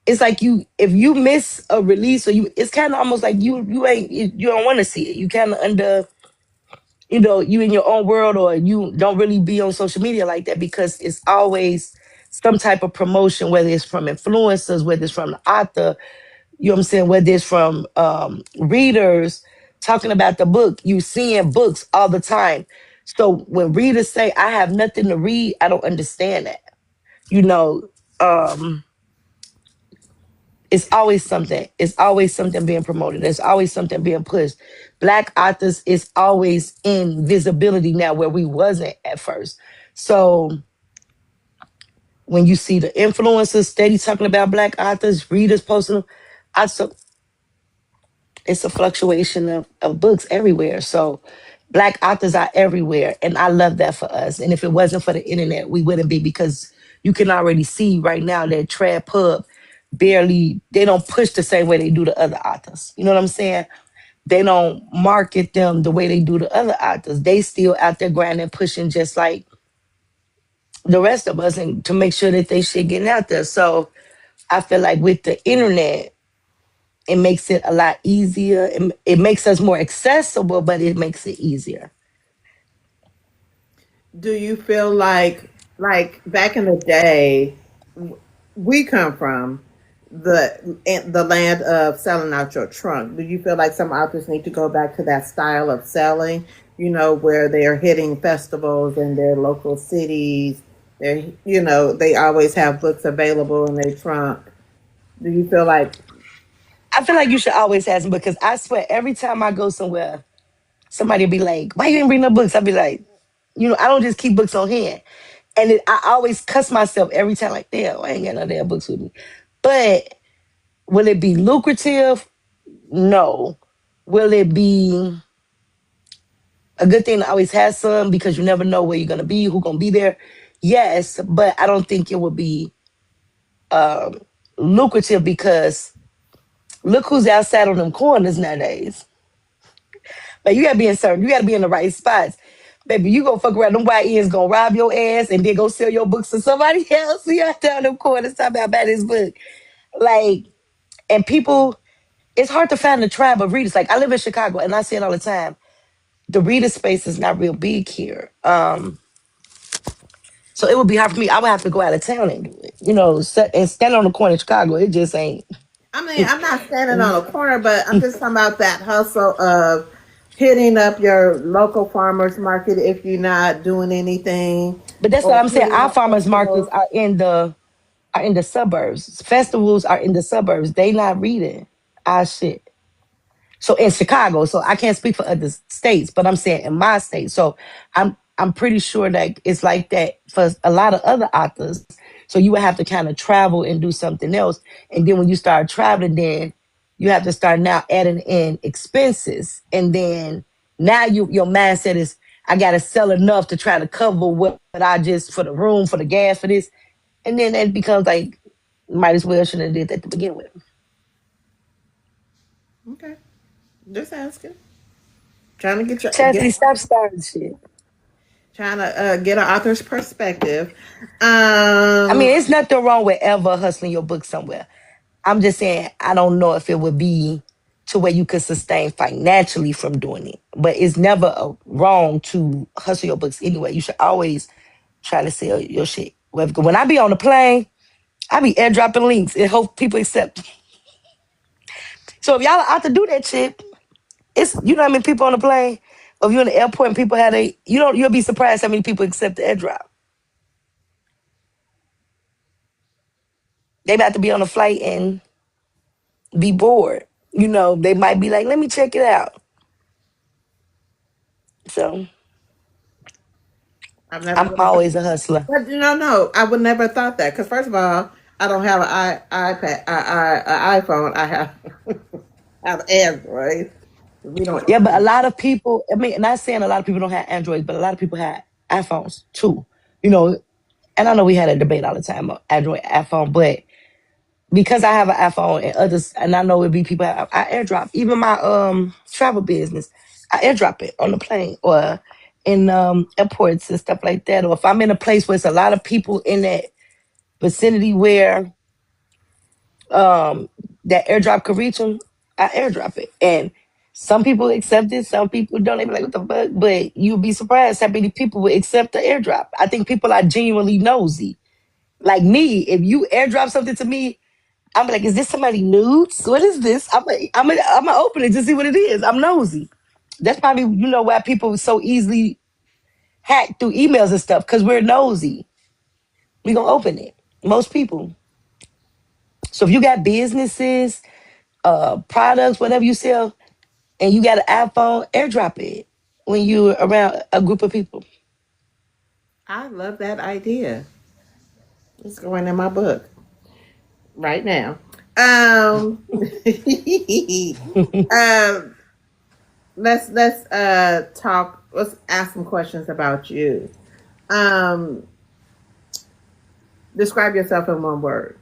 Speaker 2: it's like if you miss a release or it's kind of almost like you don't want to see it. You kind of under you in your own world, or you don't really be on social media like that because it's always some type of promotion, whether it's from influencers, whether it's from the author, you know what I'm saying, whether it's from readers talking about the book. You seeing books all the time. So when readers say, I have nothing to read, I don't understand that. You know, um, it's always something. It's always something being promoted. There's always something being pushed. Black authors is always in visibility now where we wasn't at first. So when you see the influencers steady talking about black authors, readers posting them, so it's a fluctuation of books everywhere. So black authors are everywhere. And I love that for us. And if it wasn't for the internet, we wouldn't be, because you can already see right now that Trad Pub they don't push the same way they do the other authors. You know what I'm saying? They don't market them the way they do the other authors. They still out there grinding, pushing just like the rest of us, and to make sure that they shit getting out there. So I feel like with the internet, it makes it a lot easier. It makes us more accessible, but it makes it easier.
Speaker 1: Do you feel like back in the day, we come from the land of selling out your trunk? Do you feel like some authors need to go back to that style of selling? Where they're hitting festivals in their local cities. They always have books available in their trunk. Do you feel like
Speaker 2: I feel like you should always ask them, because I swear every time I go somewhere, somebody will be like, "Why you didn't bring no books?" I'll be like, I don't just keep books on hand. And I always cuss myself every time, like, damn, I ain't got no damn books with me. But will it be lucrative? No. Will it be a good thing to always have some, because you never know where you're gonna be, who's gonna be there? Yes, but I don't think it would be um, lucrative, because look who's outside on them corners nowadays. But you gotta be in certain, you gotta be in the right spots. Baby, you gonna fuck around, them YNs gonna rob your ass and then go sell your books to somebody else. You out there on them corners talking about this book. Like, and people, it's hard to find a tribe of readers. Like, I live in Chicago and I see it all the time. The reader space is not real big here. So it would be hard for me. I would have to go out of town and do it. And stand on the corner in Chicago. It just ain't.
Speaker 1: I mean, I'm not standing on a corner, but I'm just talking about that hustle of hitting up your local farmers market if you're not doing anything,
Speaker 2: But that's what
Speaker 1: or
Speaker 2: I'm saying.
Speaker 1: hitting
Speaker 2: Our
Speaker 1: up
Speaker 2: farmers markets
Speaker 1: festivals.
Speaker 2: are in the suburbs. Festivals are in the suburbs. They not reading our shit. So in Chicago, so I can't speak for other states, but I'm saying in my state. So I'm I'm pretty sure that it's like that for a lot of other authors. So you would have to kind of travel and do something else. And then when you start traveling, then you have to start now adding in expenses. And then now your mindset is, I gotta sell enough to try to cover what I just for the room, for the gas, for this. And then it becomes like, might as well shouldn't have did that to begin with.
Speaker 1: Okay. Just asking. Trying to get your
Speaker 2: Chastity,
Speaker 1: get
Speaker 2: stop starting shit.
Speaker 1: trying to get an author's perspective.
Speaker 2: I
Speaker 1: Um,
Speaker 2: mean, it's nothing wrong with ever hustling your book somewhere. I'm just saying, I don't know if it would be to where you could sustain financially from doing it. But it's never wrong to hustle your books anyway. You should always try to sell your shit. When I be on the plane, I be airdropping links and hope people accept. So if y'all are out to do that shit, it's, you know how many people on the plane? Or if you're in the airport and people have you'll be surprised how many people accept the airdrop. They about to be on a flight and be bored. They might be like, let me check it out. So
Speaker 1: I've never
Speaker 2: I'm
Speaker 1: really thought,
Speaker 2: always a hustler.
Speaker 1: but no, I would never thought that because first of all, I don't have an iPad, iPhone. I have have Android. We don't.
Speaker 2: Yeah, but a lot of people, I mean, not saying a lot of people don't have Androids, but a lot of people have iPhones too. You know, and I know we had a debate all the time on Android, iPhone, but because I have an iPhone and others, and I know it be people, I airdrop. Even my travel business, I airdrop it on the plane or in airports and stuff like that. Or if I'm in a place where it's a lot of people in that vicinity where um, that airdrop could reach them, I airdrop it. And some people accept it, some people don't. They be like, what the fuck? But you'll be surprised how many people will accept the airdrop. I think people are genuinely nosy. Like me, if you airdrop something to me, I'm like, is this somebody nudes? What is this? I'm gonna open it to see what it is. I'm nosy. That's probably, why people so easily hack through emails and stuff, because we're nosy. We gonna open it. Most people. So if you got businesses, products, whatever you sell, and you got an iPhone, airdrop it when you're around a group of people.
Speaker 1: I love that idea. It's going in my book right now. Um, let's talk. Let's ask some questions about you. Um, describe yourself in one word.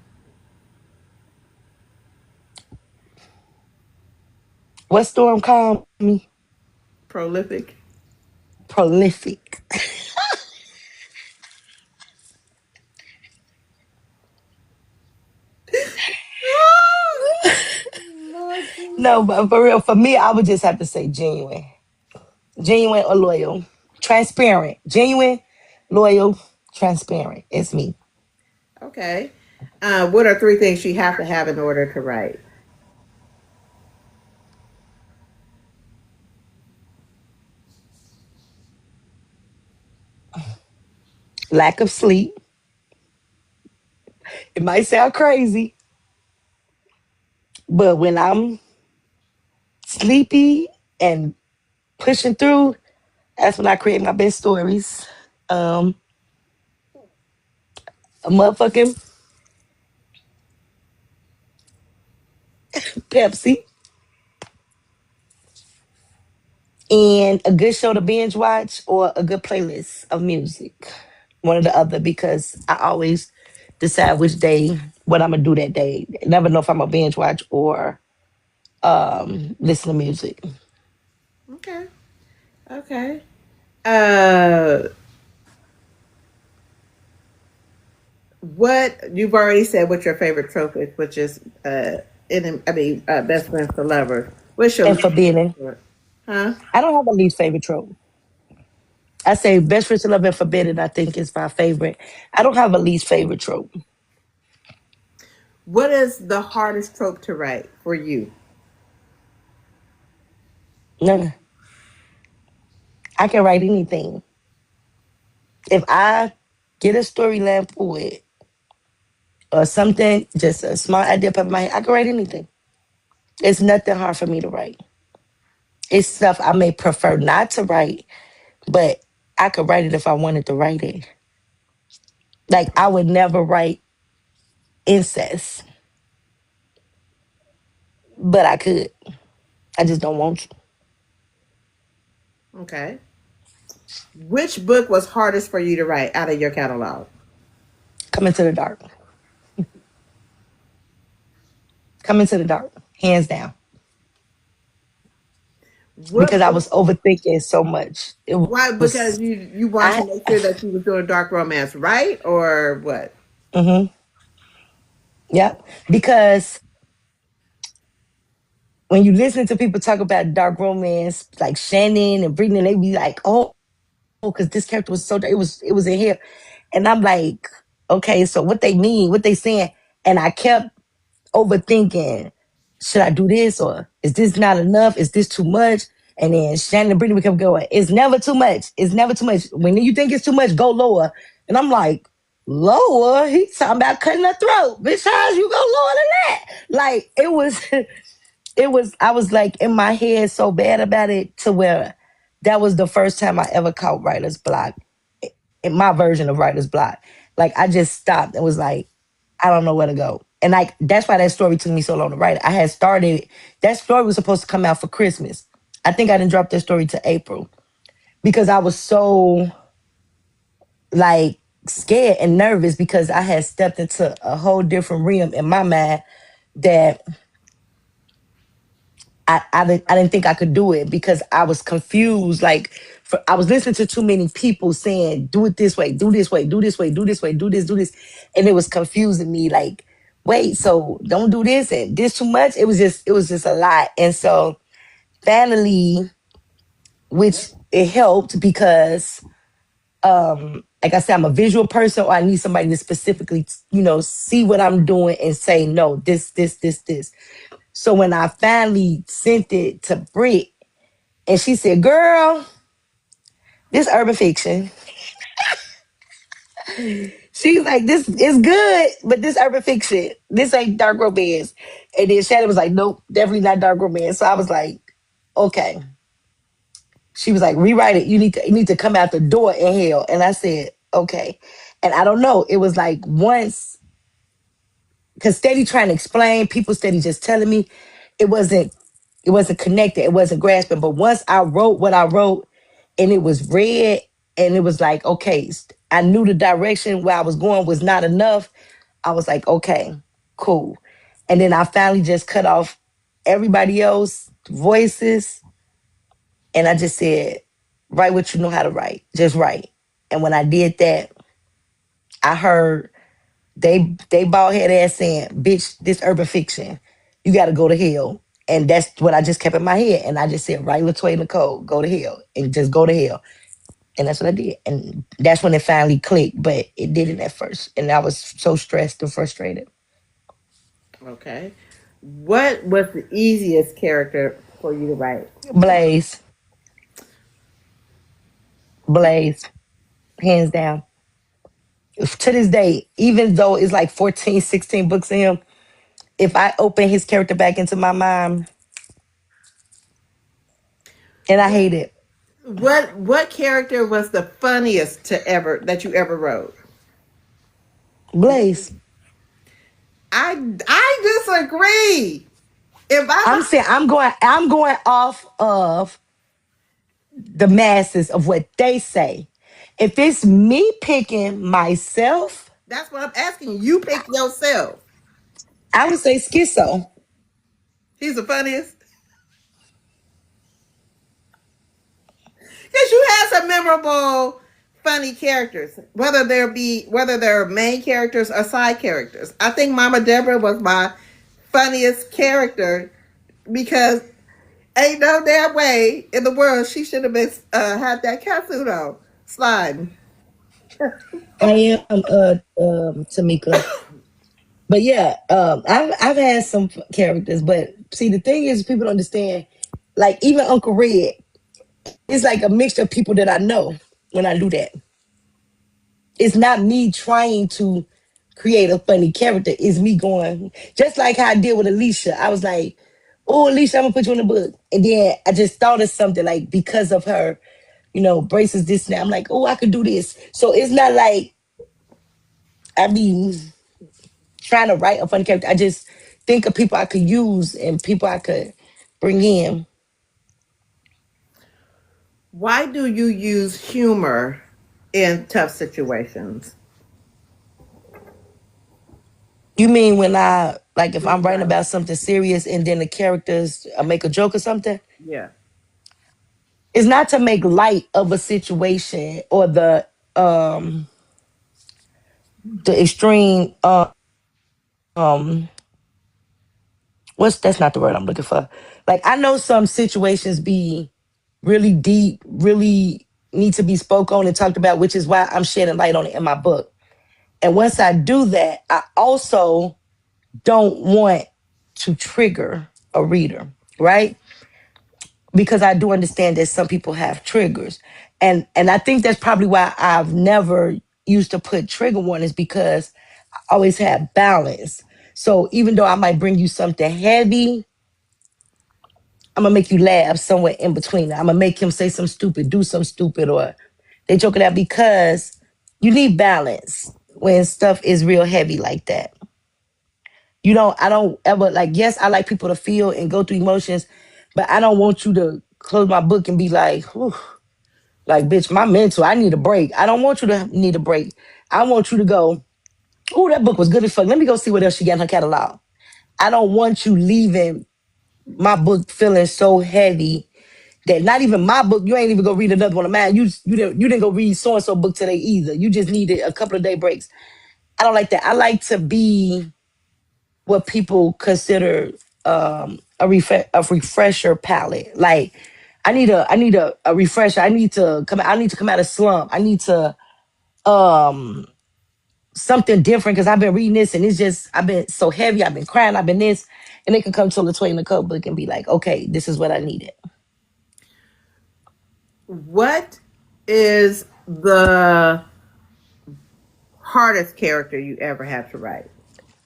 Speaker 2: What storm called me?
Speaker 1: Prolific.
Speaker 2: Prolific.
Speaker 1: Lord
Speaker 2: No,
Speaker 1: Jesus.
Speaker 2: but for real, for me, I would just have to say genuine. Genuine or loyal. Transparent. Genuine, loyal, transparent. It's me.
Speaker 1: Okay. What are three things you have to have in order to write?
Speaker 2: Lack of sleep. It might sound crazy, but when I'm sleepy and pushing through, that's when I create my best stories. Um, a motherfucking Pepsi and a good show to binge watch or a good playlist of music. One or the other, because I always decide which day, what I'm gonna do that day. Never know if I'm gonna binge watch or listen to music.
Speaker 1: Okay. Okay. Uh, what you've already said what your favorite trope is, which is best friends to lovers. What's your
Speaker 2: And
Speaker 1: least
Speaker 2: forbidden.
Speaker 1: favorite? Huh?
Speaker 2: I don't have a least favorite trope. I say best friends to love and forbidden, I think is my favorite. I don't have a least favorite trope.
Speaker 1: What is the hardest trope to write for you?
Speaker 2: No, I can write anything. If I get a storyline for it or something, just a small idea pop in my head, I can write anything. It's nothing hard for me to write. It's stuff I may prefer not to write, but I could write it if I wanted to write it. Like I would never write incest, but I could. I just don't want to.
Speaker 1: Okay. Which book was hardest for you to write out of your catalog?
Speaker 2: Come into the dark. Come into the dark. Hands down.
Speaker 1: What
Speaker 2: Because I
Speaker 1: book?
Speaker 2: was overthinking so much. It
Speaker 1: Why? Because
Speaker 2: was
Speaker 1: you want
Speaker 2: I
Speaker 1: to make sure that you was doing dark romance, right? Or what?
Speaker 2: mm-hmm. Yep. Because when you listen to people talk about dark romance, like Shannon and Brittany, they be like, oh, because this character was so dark. It was in here. And I'm like, okay, so what they mean, what they saying? And I kept overthinking, should I do this or is this not enough? Is this too much? And then Shannon and Brittany kept going, it's never too much. It's never too much. When you think it's too much, go lower. And I'm like, lower? He's talking about cutting her throat. Bitch, how's you go lower than that? Like, it was, I was like in my head so bad about it to where that was the first time I ever caught writer's block in my version of writer's block. Like, I just stopped and was like, I don't know where to go. And like that's why that story took me so long to write. I had started that story was supposed to come out for Christmas. I think I didn't drop that story to April because I was so like scared and nervous because I had stepped into a whole different realm in my mind that I didn't think I could do it because I was confused. Like I was listening to too many people saying, "Do it this way, do this way, do this way, do this way, do this," and it was confusing me. Like, wait, so don't do this and this too much. It was just a lot, and so finally, which it helped because, like I said, I'm a visual person, or I need somebody to specifically, see what I'm doing and say, no, this. So when I finally sent it to Britt, and she said, girl, this urban fiction. She's like, this is good, but this urban fiction. This ain't dark romance. And then Shannon was like, nope, definitely not dark romance. So I was like, okay. She was like, rewrite it. You need to come out the door in hell. And I said, okay. And I don't know. It was like once, because steady trying to explain, people steady just telling me it wasn't it wasn't connected, it wasn't grasping. But once I wrote what I wrote and it was read and it was like, okay, I knew the direction where I was going was not enough. I was like, okay, cool. And then I finally just cut off everybody else voices and I just said, write what you know how to write. Just write. And when I did that, I heard they bald head ass saying, bitch, this urban fiction. You gotta go to hell. And that's what I just kept in my head. And I just said, right, LaToya Nicole, go to hell. And just go to hell. And that's what I did. And that's when it finally clicked. But it didn't at first. And I was so stressed and frustrated.
Speaker 1: Okay. What was the easiest character for you to write?
Speaker 2: Blaze. Blaze. Hands down. To this day, even though it's like 14, 16 books in him, if I open his character back into my mind, and I hate it.
Speaker 1: What character was the funniest to ever that you ever wrote?
Speaker 2: Blaze.
Speaker 1: I disagree. If
Speaker 2: I'm
Speaker 1: I
Speaker 2: saying I'm going off of the masses of what they say. If it's me picking myself,
Speaker 1: That's what I'm asking. You pick yourself.
Speaker 2: I would say schizo.
Speaker 1: He's the funniest. Because you have some memorable, funny characters, whether they're main characters or side characters. I think Mama Deborah was my funniest character because ain't no damn way in the world she should have been had that catsuit on sliding.
Speaker 2: I am Tamika. But yeah, I've had some characters, but see the thing is people don't understand. Like even Uncle Red, it's like a mixture of people that I know when I do that. It's not me trying to create a funny character. It's me going, just like how I did with Alicia. I was like, oh, Alicia, I'm gonna put you in the book. And then I just thought of something like because of her, braces this and that. I'm like, oh, I could do this. So it's not like I be trying to write a funny character. I just think of people I could use and people I could bring in.
Speaker 1: Why do you use humor in tough situations?
Speaker 2: You mean when I like if
Speaker 1: When
Speaker 2: I'm
Speaker 1: you're
Speaker 2: writing
Speaker 1: writing.
Speaker 2: about something serious and then the characters make a joke or something?
Speaker 1: Yeah.
Speaker 2: It's not to make light of a situation or um the extreme um what's that's not the word I'm looking for. Like I know some situations be really deep, really need to be spoke on and talked about, which is why I'm shedding light on it in my book. And once I do that, I also don't want to trigger a reader, right? Because I do understand that some people have triggers. And I think that's probably why I've never used to put trigger warnings because I always have balance. So even though I might bring you something heavy, I'm gonna make you laugh somewhere in between. I'm gonna make him say something stupid, do something stupid, or they joke it out because you need balance when stuff is real heavy like that. I don't ever like, yes, I like people to feel and go through emotions, but I don't want you to close my book and be like, whew, like, bitch, my mental, I need a break. I don't want you to need a break. I want you to go, oh, that book was good as fuck. Let me go see what else she got in her catalog. I don't want you leaving my book feeling so heavy that not even my book, you ain't even go read another one of mine. You didn't go read so and so book today either. You just needed a couple of day breaks. I don't like that. I like to be what people consider a refresher palette. Like I need a refresher. I need to come out of slump. I need to um something different because I've been reading this and it's just I've been so heavy. I've been crying. I've been this, and they can come to LaToya in the coat book and be like, okay, this is what I needed.
Speaker 1: What is the hardest character you ever had to write?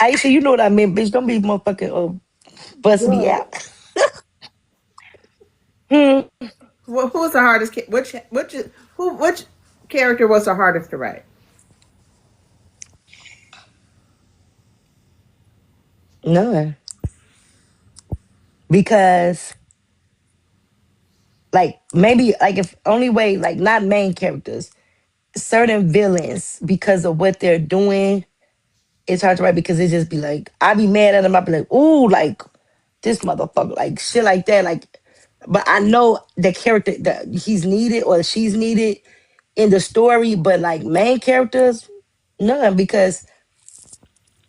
Speaker 2: Aisha, you know what I mean, bitch. Don't be motherfucking bust me
Speaker 1: Good.
Speaker 2: out. Hmm.
Speaker 1: Who was the hardest? Which character was the hardest to write?
Speaker 2: No, because like maybe like if only way like not main characters, certain villains because of what they're doing. It's hard to write because it just be like I be mad at them. I be like, ooh, like this motherfucker, like shit like that, like. But I know the character that he's needed or she's needed in the story, but like main characters, none because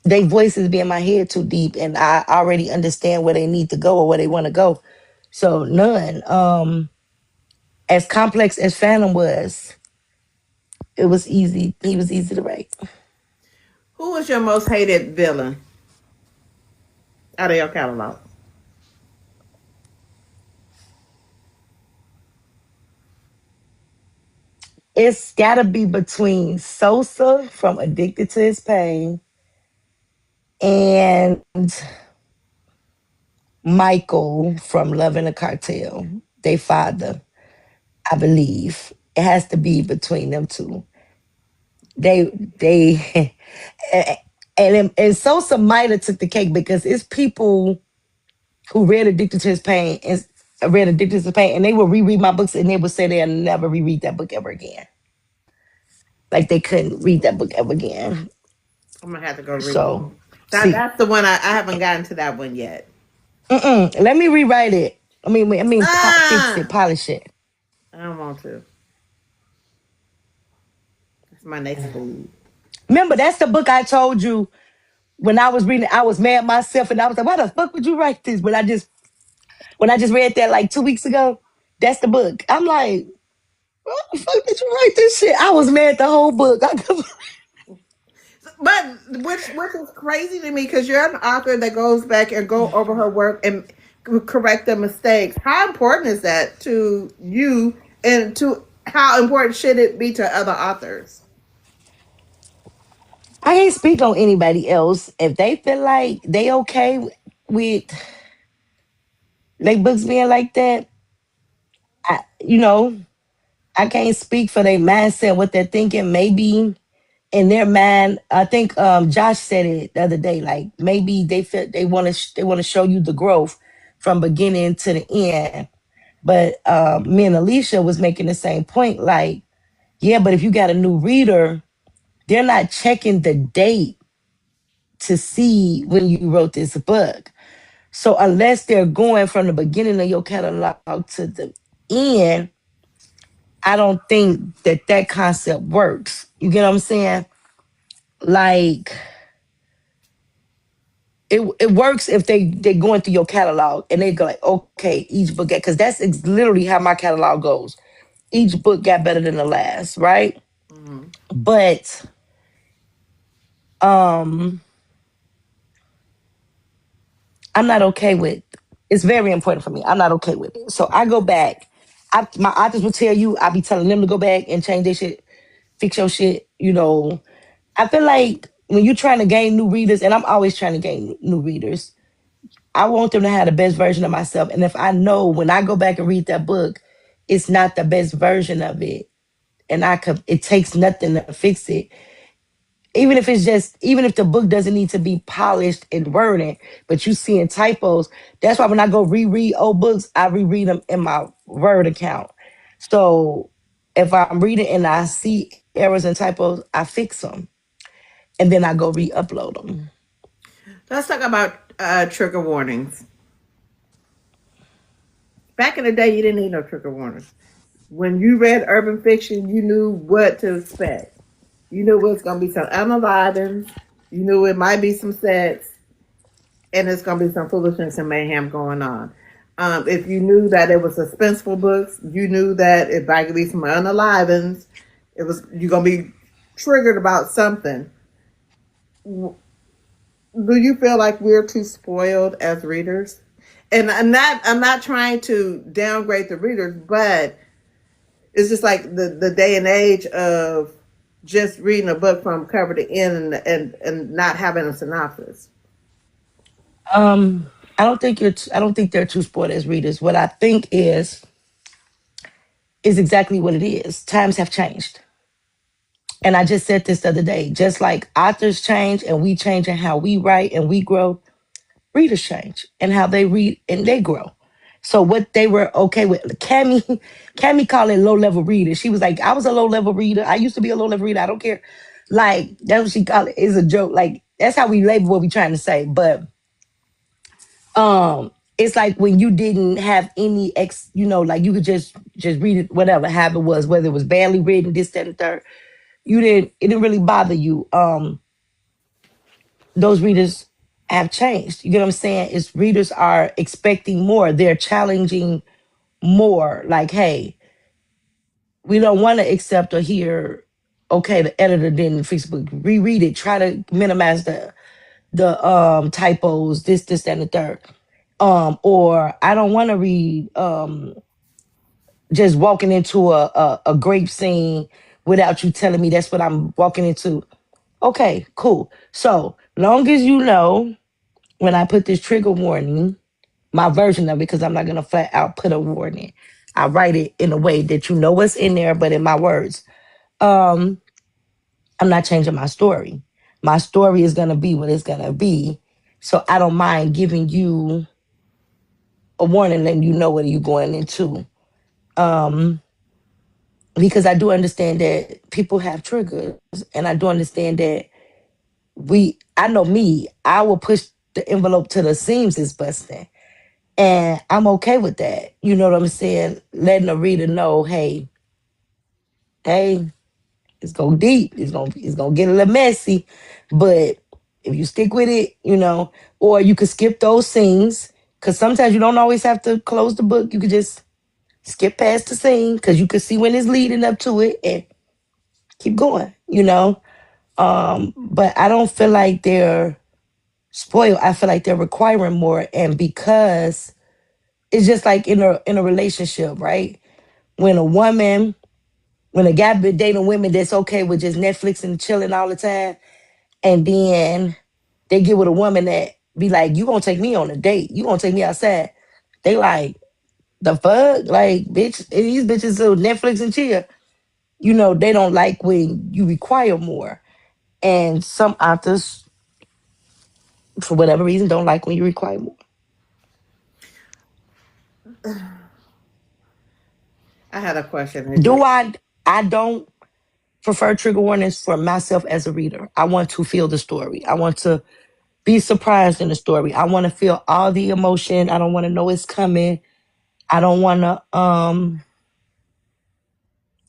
Speaker 2: they voices be in my head too deep, and I already understand where they need to go or where they want to go. So none. As complex as Phantom was, it was easy. He was easy to write.
Speaker 1: Who was your most hated villain out of your catalog?
Speaker 2: It's gotta be between Sosa from Addicted to His Pain and Michael from Love in a Cartel. They father, I believe. It has to be between them two. They and Sosa might have took the cake because it's people who read Addicted to His Pain and read Addicted to His Pain and they will reread my books and they would say they'll never reread that book ever again. Like they couldn't read that book ever again.
Speaker 1: I'm gonna have to go read it.
Speaker 2: So see,
Speaker 1: That's the one I haven't gotten to that one yet.
Speaker 2: let me rewrite it. Fix it,
Speaker 1: Ah,
Speaker 2: polish it.
Speaker 1: I don't want to. It's my next food.
Speaker 2: Remember, that's the book I told you when I was reading. I was mad myself, and I was like, "Why the fuck would you write this?" But when I just read that like 2 weeks ago, that's the book. I'm like, "Why the fuck did you write this shit?" I was mad the whole book.
Speaker 1: But which is crazy to me because you're an author that goes back and go over her work and correct the mistakes. How important is that to you, and to how important should it be to other authors?
Speaker 2: I can't speak on anybody else. If they feel like they okay with they books being like that, I, you know, I can't speak for their mindset, what they're thinking. Maybe in their mind, I think Josh said it the other day. Like maybe they feel they want to show you the growth from beginning to the end. But me and Alicia was making the same point. Like, yeah, but if you got a new reader, they're not checking the date to see when you wrote this book. So unless they're going from the beginning of your catalog to the end, I don't think that that concept works. You get what I'm saying? Like it works if they going through your catalog and they go like, okay, each book, because that's literally how my catalog goes. Each book got better than the last, right?
Speaker 1: Mm-hmm.
Speaker 2: But um I'm not okay with. It's very important for me. I'm not okay with it. So I go back. My authors will tell you. I be telling them to go back and change their shit, fix your shit. You know, I feel like when you're trying to gain new readers, and I'm always trying to gain new readers, I want them to have the best version of myself. And if I know when I go back and read that book, it's not the best version of it, and it takes nothing to fix it, even if the book doesn't need to be polished and wording, but you seeing typos. That's why when I go reread old books, I reread them in my Word account. So if I'm reading and I see errors and typos, I fix them and then I go re-upload them.
Speaker 1: Let's talk about trigger warnings. Back in the day, you didn't need no trigger warnings. When you read urban fiction, you knew what to expect. You knew it was going to be some unalivings. You knew it might be some sex, and it's going to be some foolishness and mayhem going on. If you knew that it was suspenseful books, you knew that it might be some unalivings. It was you're going to be triggered about something. Do you feel like we're too spoiled as readers? And I'm not trying to downgrade the readers, but it's just like the day and age of just reading a book from cover to end and not having a synopsis.
Speaker 2: I don't think they're too spoiled as readers. What I think is exactly what it is. Times have changed. And I just said this the other day. Just like authors change and we change in how we write and we grow, readers change and how they read and they grow. So what they were okay with, Cammy called it low level reader. She was like, I was a low level reader. I used to be a low level reader. I don't care. Like that's what she called it. It's a joke. Like that's how we label what we're trying to say. But it's like when you didn't have any like you could just read it, whatever, however it was, whether it was badly written, this, that, and third. It didn't really bother you. Those readers have changed. You get what I'm saying? Is readers are expecting more. They're challenging more. Like, hey, we don't want to accept or hear, okay, the editor didn't fix the book. Reread it. Try to minimize the typos, this, that, and the third. Or I don't want to read just walking into a grape scene without you telling me that's what I'm walking into. Okay, cool. So long as you know when I put this trigger warning, my version of it, because I'm not gonna flat out put a warning. I write it in a way that you know what's in there, but in my words. Um, I'm not changing my story. My story is gonna be what it's gonna be. So I don't mind giving you a warning, letting you know what you're going into. Um, because I do understand that people have triggers, and I do understand that I know me, I will push the envelope to the seams is busting. And I'm okay with that. You know what I'm saying? Letting the reader know, hey, it's go deep. It's gonna get a little messy. But if you stick with it, or you could skip those scenes. Cause sometimes you don't always have to close the book. You could just skip past the scene because you could see when it's leading up to it and keep going. But I don't feel like they're spoiled. I feel like they're requiring more. And because it's just like in a relationship, right? When a woman, when a guy been dating women that's okay with just Netflix and chilling all the time, and then they get with a woman that be like, you gonna take me on a date, you gonna take me outside. They like, The fuck? Like, bitch, these bitches so Netflix and chill. You know, they don't like when you require more. And some authors, for whatever reason, don't like when you require more.
Speaker 1: I had a question.
Speaker 2: Do I don't prefer trigger warnings for myself as a reader. I want to feel the story. I want to be surprised in the story. I want to feel all the emotion. I don't want to know it's coming. I don't want to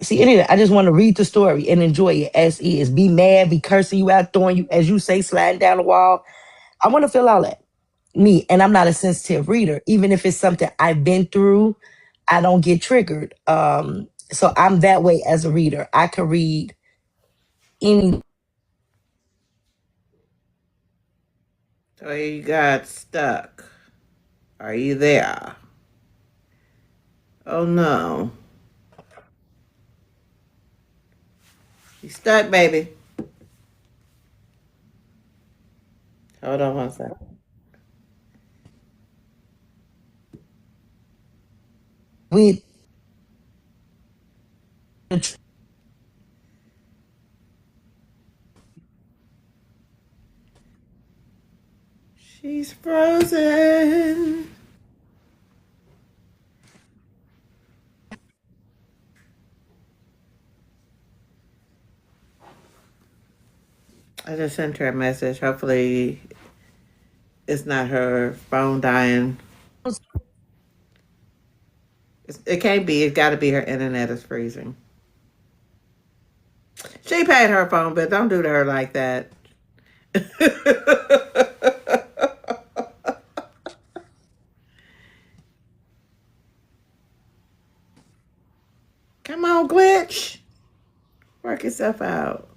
Speaker 2: see any of that. I just want to read the story and enjoy it as is. Be mad, be cursing you out, throwing you, as you say, sliding down the wall. I want to feel all that. Me. And I'm not a sensitive reader. Even if it's something I've been through, I don't get triggered. So I'm that way as a reader. I can read any.
Speaker 1: So you got stuck. Are you there? Oh no. You stuck, baby. Hold on one second.
Speaker 2: With
Speaker 1: She's frozen. I just sent her a message. Hopefully, it's not her phone dying. It can't be. It's got to be her internet is freezing. She paid her phone bill. Don't do to her like that. Come on, glitch. Work yourself out.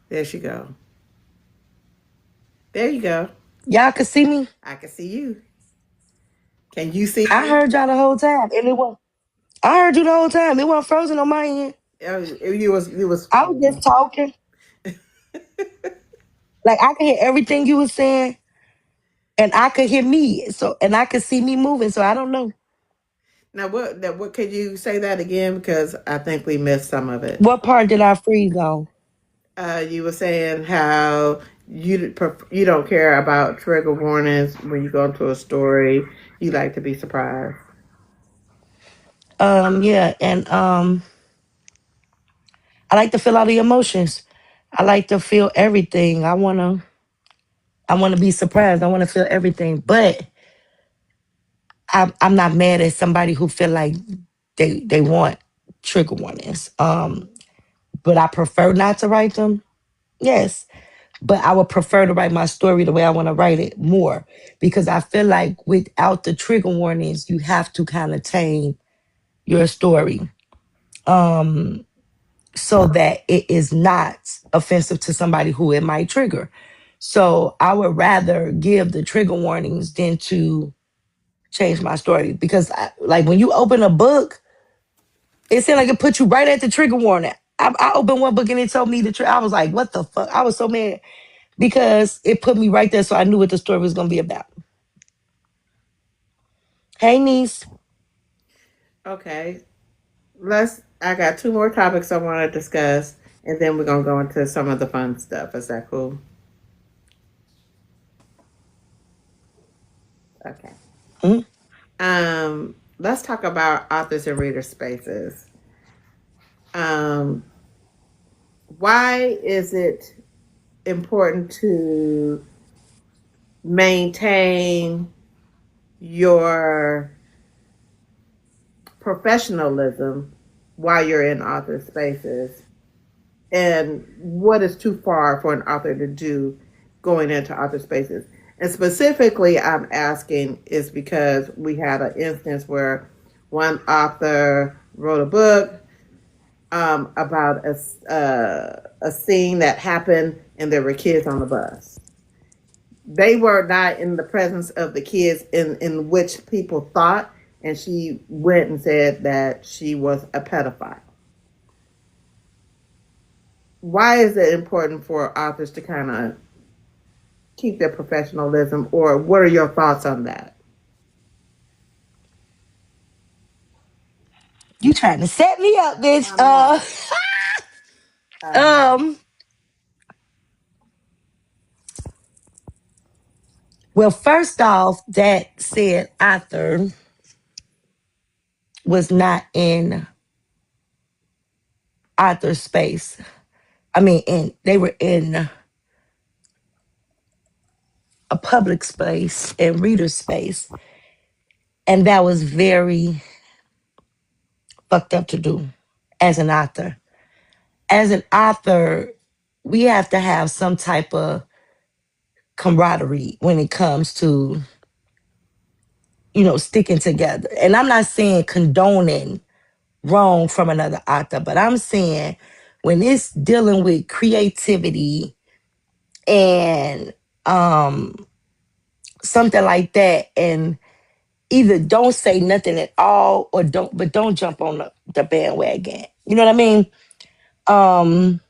Speaker 1: There she go. There you go.
Speaker 2: y'all could see me.
Speaker 1: I can see you. Can you see
Speaker 2: I
Speaker 1: me?
Speaker 2: heard y'all the whole time, and it was. I heard you the whole time. It wasn't frozen on my end.
Speaker 1: You was
Speaker 2: I was just talking. Like I could hear everything you was saying, and I could hear me. So, and I could see me moving. So I don't know
Speaker 1: Now what could you say that again, because I think we missed some of it.
Speaker 2: what part did I freeze on.
Speaker 1: You were saying how you don't care about trigger warnings when you go into a story. You like to be surprised.
Speaker 2: Yeah, and I like to feel all the emotions. I like to feel everything. I wanna be surprised. I wanna feel everything. But I'm not mad at somebody who feel like they want trigger warnings. But I prefer not to write them. Yes. But I would prefer to write my story the way I want to write it more because I feel like without the trigger warnings, you have to kind of tame your story so that it is not offensive to somebody who it might trigger. So I would rather give the trigger warnings than to change my story because, like, when you open a book, it seemed like it put you right at the trigger warning. I opened one book and it told me I was like, what the fuck? I was so mad because it put me right there, so I knew what the story was gonna be about. Hey, niece.
Speaker 1: Okay, I got two more topics I want to discuss, and then we're gonna go into some of the fun stuff. Is that cool? Okay.
Speaker 2: Mm-hmm.
Speaker 1: Let's talk about authors and reader spaces. Um, why is it important to maintain your professionalism while you're in author spaces? And what is too far for an author to do going into author spaces? And specifically, I'm asking is because we had an instance where one author wrote a book about a scene that happened and there were kids on the bus. They were not in the presence of the kids in which people thought, and she went and said that she was a pedophile. Why is it important for authors to kind of keep their professionalism, or what are your thoughts on that?
Speaker 2: You trying to set me up, bitch.
Speaker 1: I'm not. I'm not.
Speaker 2: Um, well, first off, that said author was not in author space. I mean, they were in a public space and reader space. And that was very fucked up to do as an author. As an author, we have to have some type of camaraderie when it comes to, sticking together. And I'm not saying condoning wrong from another author, but I'm saying when it's dealing with creativity and something like that, and either don't say nothing at all or don't jump on the bandwagon. You know what I mean? Um,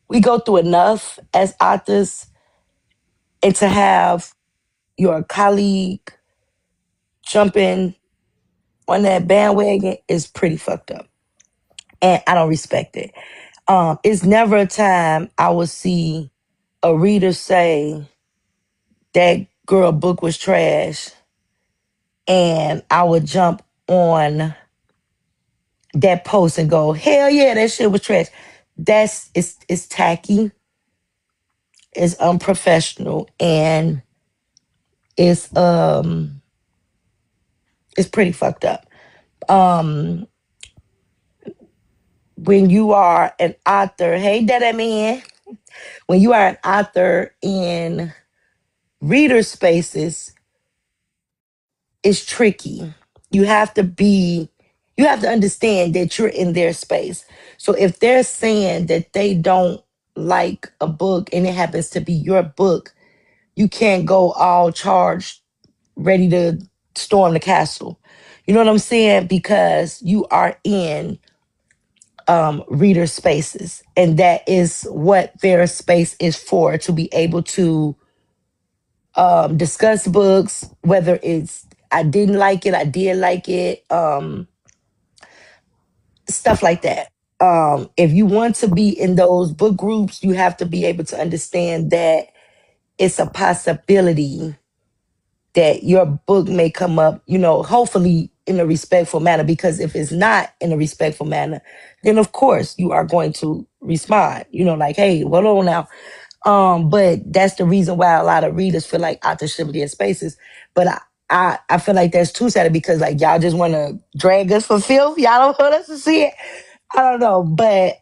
Speaker 2: we go through enough as authors, and to have your colleague jumping on that bandwagon is pretty fucked up. And I don't respect it. It's never a time I will see a reader say that girl book was trash and I would jump on that post and go, hell yeah, that shit was trash. It's tacky, it's unprofessional, and it's it's pretty fucked up. Um when you are an author, hey that man, when you are an author in reader spaces, it's tricky. You have to be, you have to understand that you're in their space. So if they're saying that they don't like a book and it happens to be your book, you can't go all charged, ready to storm the castle. You know what I'm saying? Because you are in reader spaces, and that is what their space is for, to be able to discuss books, whether it's I didn't like it, I did like it, stuff like that. If you want to be in those book groups, you have to be able to understand that it's a possibility that your book may come up, hopefully in a respectful manner, because if it's not in a respectful manner, then of course you are going to respond, like, hey, hold on now. But that's the reason why a lot of readers feel like authors should be in spaces. But I feel like that's two-sided, because like y'all just want to drag us for filth. Y'all don't want us to see it. I don't know. But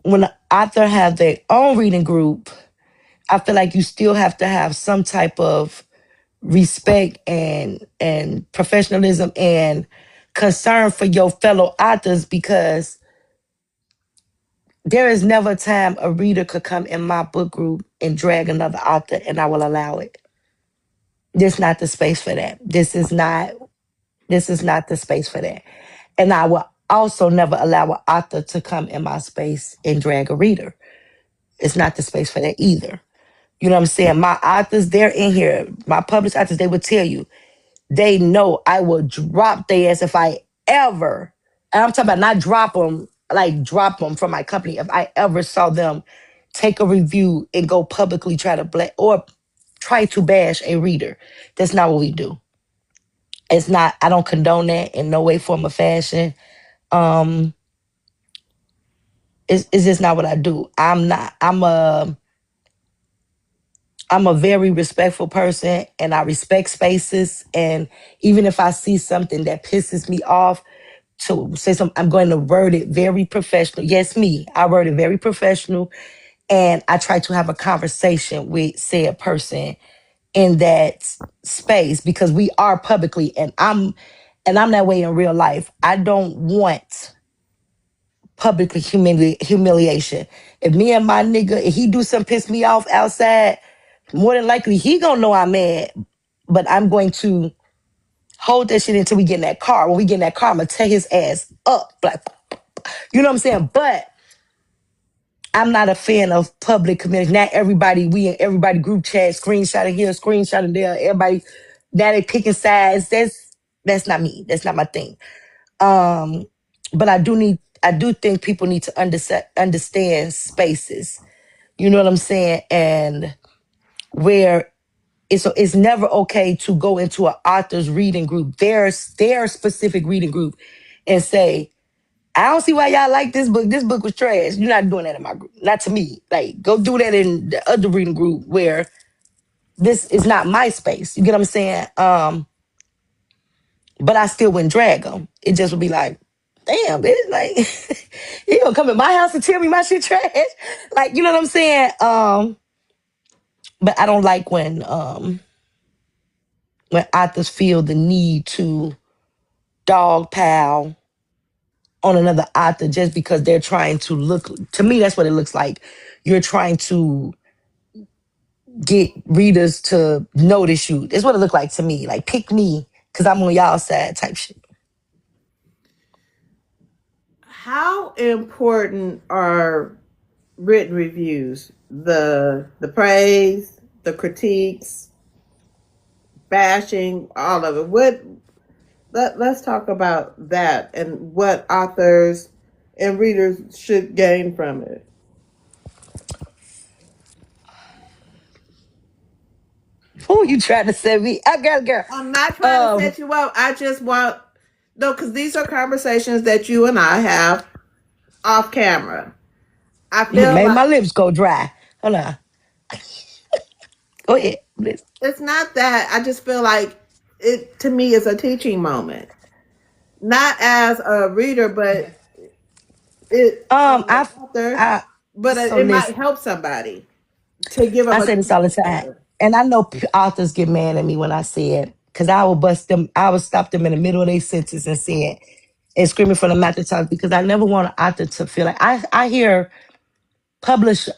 Speaker 2: when an author have their own reading group, I feel like you still have to have some type of respect and professionalism and concern for your fellow authors, because there is never a time a reader could come in my book group and drag another author, and I will allow it. This is not the space for that. This is not the space for that. And I will also never allow an author to come in my space and drag a reader. It's not the space for that either. You know what I'm saying? My authors, they're in here. My published authors, they would tell you, they know I will drop their ass if I ever, and I'm talking about not drop them, like drop them from my company, if I ever saw them take a review and go publicly try to or try to bash a reader. That's not what we do. It's not, I don't condone that in no way, form, or fashion. Um, it's just not what I do. I'm a very respectful person, and I respect spaces. And even if I see something that pisses me off, to say something, I'm going to word it very professional. Yes, me. I word it very professional, and I try to have a conversation with said person in that space, because we are publicly, and I'm that way in real life. I don't want publicly humiliation. If me and my nigga, if he do something piss me off outside, more than likely he gonna know I'm mad, but I'm going to hold that shit until we get in that car. When we get in that car, I'm gonna tear his ass up. Like, you know what I'm saying? But I'm not a fan of public community. Not everybody, we in everybody group chat, screenshot here, screenshot there, everybody that they picking sides. That's not me. That's not my thing. Um, but I do think people need to understand spaces. You know what I'm saying? And where it's never okay to go into an author's reading group, their specific reading group, and say, I don't see why y'all like this book. This book was trash. You're not doing that in my group. Not to me. Like, go do that in the other reading group where this is not my space. You get what I'm saying? But I still wouldn't drag them. It just would be like, damn, bitch, like, you gonna come in my house and tell me my shit trash? Like, you know what I'm saying? But I don't like when authors feel the need to dogpile on another author just because they're trying to look. To me, that's what it looks like. You're trying to get readers to notice you. That's what it looked like to me. Like, pick me because I'm on y'all side type shit.
Speaker 1: How important are written reviews? The praise, the critiques, bashing, all of it. Let's talk about that and what authors and readers should gain from it.
Speaker 2: Who you trying to set me? I got a girl.
Speaker 1: I'm not trying to
Speaker 2: Um,
Speaker 1: set you up. I just want no, because these are conversations that you and I have off camera. I
Speaker 2: you
Speaker 1: feel
Speaker 2: made
Speaker 1: like
Speaker 2: my lips go dry. Hold on. Go ahead.
Speaker 1: it's not that. I just feel like it to me is a teaching moment, not as a reader, but it as an
Speaker 2: I,
Speaker 1: author.
Speaker 2: I,
Speaker 1: But
Speaker 2: so
Speaker 1: it might
Speaker 2: listen,
Speaker 1: help somebody to give them
Speaker 2: I
Speaker 1: a
Speaker 2: say this all the
Speaker 1: different
Speaker 2: time.
Speaker 1: perspective.
Speaker 2: And I know authors get mad at me when I say it because I will bust them, I will stop them in the middle of their sentence and say it and screaming from the mountaintops because I never want an author to feel like I hear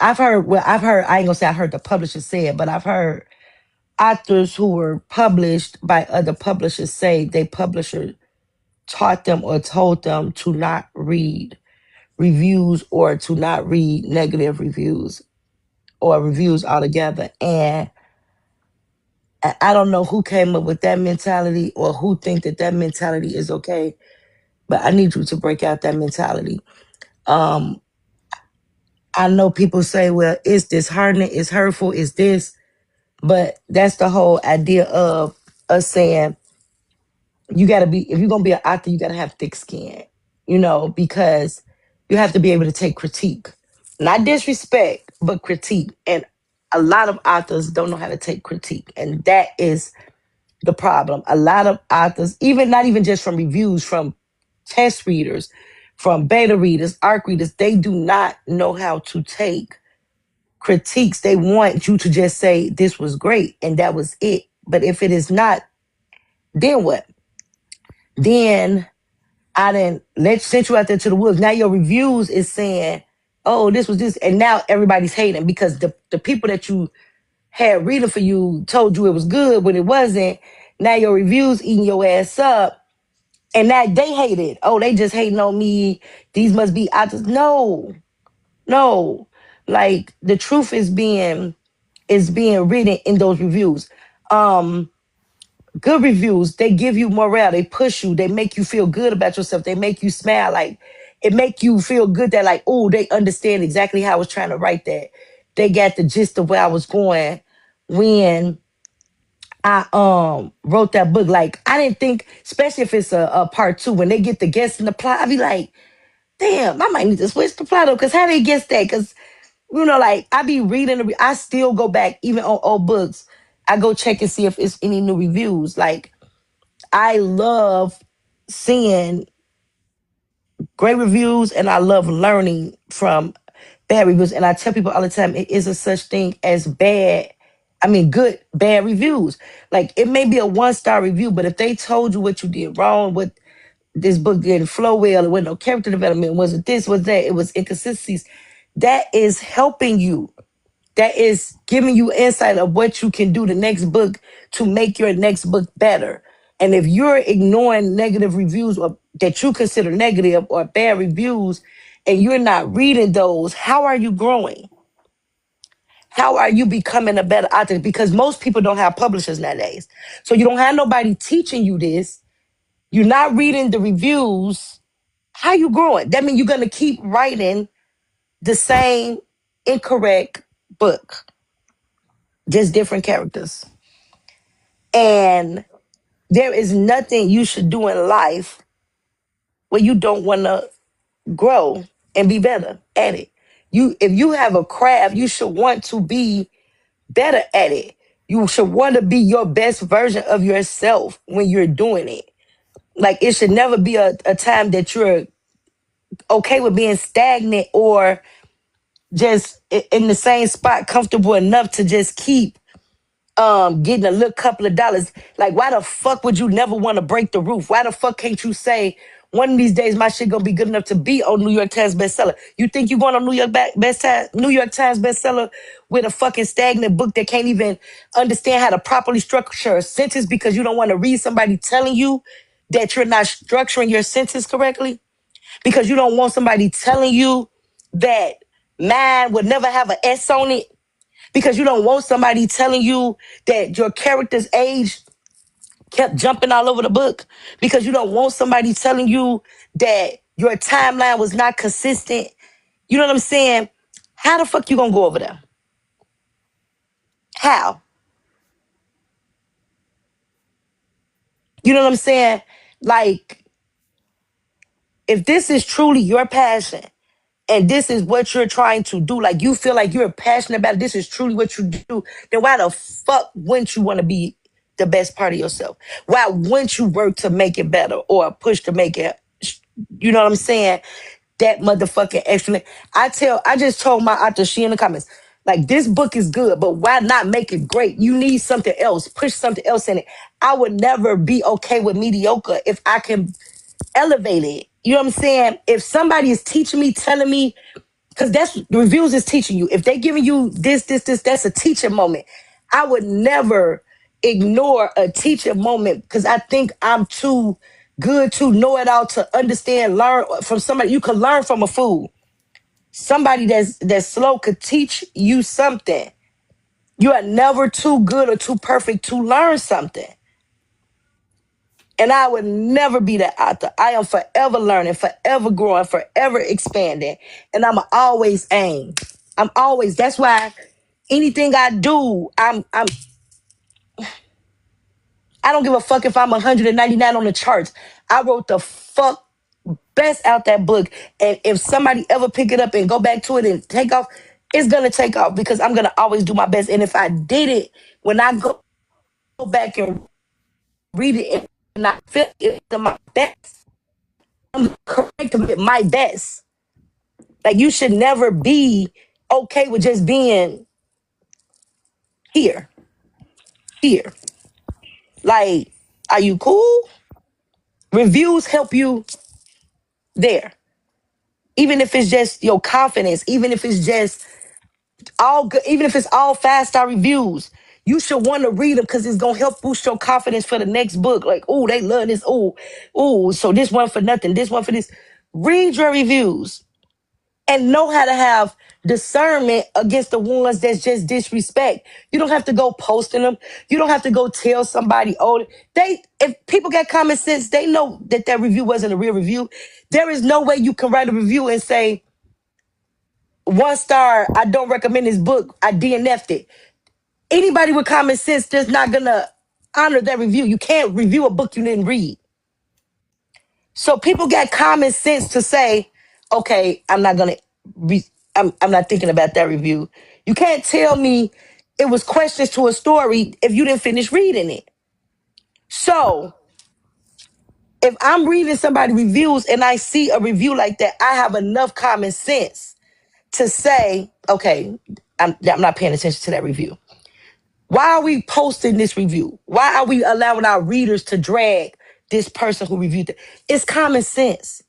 Speaker 2: I've heard, I ain't gonna say I heard the publisher say it, but I've heard authors who were published by other publishers say they publisher taught them or told them to not read reviews or to not read negative reviews or reviews altogether. And I don't know who came up with that mentality or who think that that mentality is okay, but I need you to break out that mentality. Um, I know people say, well, it's disheartening, it's hurtful, it's this, but that's the whole idea of us saying you got to be, if you're going to be an actor, you got to have thick skin, because you have to be able to take critique, not disrespect, but critique. And a lot of authors don't know how to take critique. And that is the problem. A lot of authors, even not even just from reviews, from test readers, from beta readers, ARC readers, they do not know how to take critiques. They want you to just say this was great and that was it. But if it is not, then what? Then I didn't sent you out there to the woods. Now your reviews is saying, oh, this was this, and now everybody's hating because the people that you had reading for you told you it was good when it wasn't. Now your reviews eating your ass up, and now they hate it. Oh, they just hating on me. These must be authors. No, no. Like the truth is being written in those reviews. Good reviews, they give you morale, they push you, they make you feel good about yourself, they make you smile, like it make you feel good that like, oh, they understand exactly how I was trying to write that. They got the gist of where I was going when I wrote that book. Like I didn't think, especially if it's a part two, when they get the guests in the plot, I'd be like, damn, I might need to switch the plot up because how they guess that? Because like I be reading, I still go back even on old books. I go check and see if it's any new reviews. Like I love seeing great reviews and I love learning from bad reviews. And I tell people all the time, it isn't such thing as good, bad reviews. Like it may be a 1-star review, but if they told you what you did wrong, what this book didn't flow well, it wasn't no character development, wasn't this, was that, it was inconsistencies, that is helping you. That is giving you insight of what you can do the next book to make your next book better. And if you're ignoring negative reviews or that you consider negative or bad reviews and you're not reading those, how are you growing? How are you becoming a better author? Because most people don't have publishers nowadays. So you don't have nobody teaching you this. You're not reading the reviews. How you growing? That means you're going to keep writing the same incorrect book, just different characters. And there is nothing you should do in life where you don't want to grow and be better at it. If you have a craft, you should want to be better at it. You should want to be your best version of yourself when you're doing it. Like it should never be a time that you're okay with being stagnant or just in the same spot, comfortable enough to just keep getting a little couple of dollars. Like, why the fuck would you never want to break the roof? Why the fuck can't you say one of these days my shit gonna be good enough to be on New York Times bestseller? You think you going on New York Times bestseller with a fucking stagnant book that can't even understand how to properly structure a sentence because you don't want to read somebody telling you that you're not structuring your sentence correctly? Because you don't want somebody telling you that mine would never have an S on it? Because you don't want somebody telling you that your character's age kept jumping all over the book? Because you don't want somebody telling you that your timeline was not consistent? You know what I'm saying? How the fuck you gonna go over there? How? You know what I'm saying? Like, if this is truly your passion and this is what you're trying to do, like you feel like you're passionate about it, this is truly what you do, then why the fuck wouldn't you want to be the best part of yourself? Why wouldn't you work to make it better or push to make it, you know what I'm saying? That motherfucking excellent. I just told my author, she in the comments, like, this book is good, but why not make it great? You need something else. Push something else in it. I would never be okay with mediocre if I can elevate it. You know what I'm saying? If somebody is teaching me, telling me, because that's the reviews is teaching you. If they giving you this, that's a teaching moment. I would never ignore a teaching moment because I think I'm too good to know it all, to understand, learn from somebody. You can learn from a fool. Somebody that's slow could teach you something. You are never too good or too perfect to learn something. And I would never be that author. I am forever learning, forever growing, forever expanding. And I'm always aim. I'm always, that's why anything I do, I don't give a fuck if I'm 199 on the charts. I wrote the fuck best out that book. And if somebody ever pick it up and go back to it and take off, it's gonna take off because I'm gonna always do my best. And if I did it, when I go back and read it and I feel it to my best, I'm correcting it my best. Like, you should never be okay with just being here, here. Like, are you cool? Reviews help you there. Even if it's just your confidence, even if it's just all good, even if it's all 5-star reviews, you should want to read them because it's gonna help boost your confidence for the next book. Like, oh, they love this. Oh, so this one for nothing, this one for this. Read your reviews and know how to have discernment against the ones that's just disrespect. You don't have to go posting them. You don't have to go tell somebody, oh, if people got common sense, they know that review wasn't a real review. There is no way you can write a review and say, 1 star, I don't recommend this book, I DNF'd it. Anybody with common sense just not gonna honor that review. You can't review a book you didn't read. So people got common sense to say, okay, I'm not gonna I'm not thinking about that review. You can't tell me it was questions to a story if you didn't finish reading it. So if I'm reading somebody's reviews and I see a review like that, I have enough common sense to say, okay, I'm not paying attention to that review. Why are we posting this review? Why are we allowing our readers to drag this person who reviewed it? It's common sense.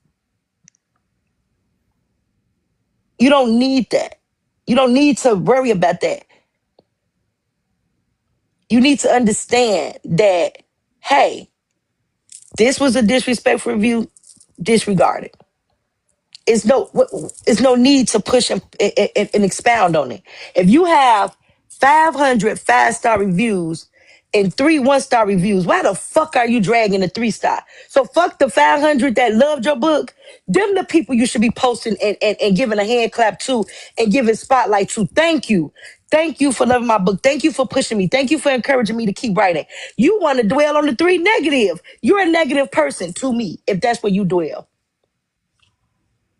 Speaker 2: You don't need that. You don't need to worry about that. You need to understand that, hey, this was a disrespectful review, disregard it. It's no need to push and expound on it. If you have 500 5-star reviews and 3 1-star reviews. Why the fuck are you dragging the 3-star? So fuck the 500 that loved your book. Them the people you should be posting and giving a hand clap to and giving spotlight to. Thank you. Thank you for loving my book. Thank you for pushing me. Thank you for encouraging me to keep writing. You want to dwell on the 3 negative. You're a negative person to me if that's where you dwell.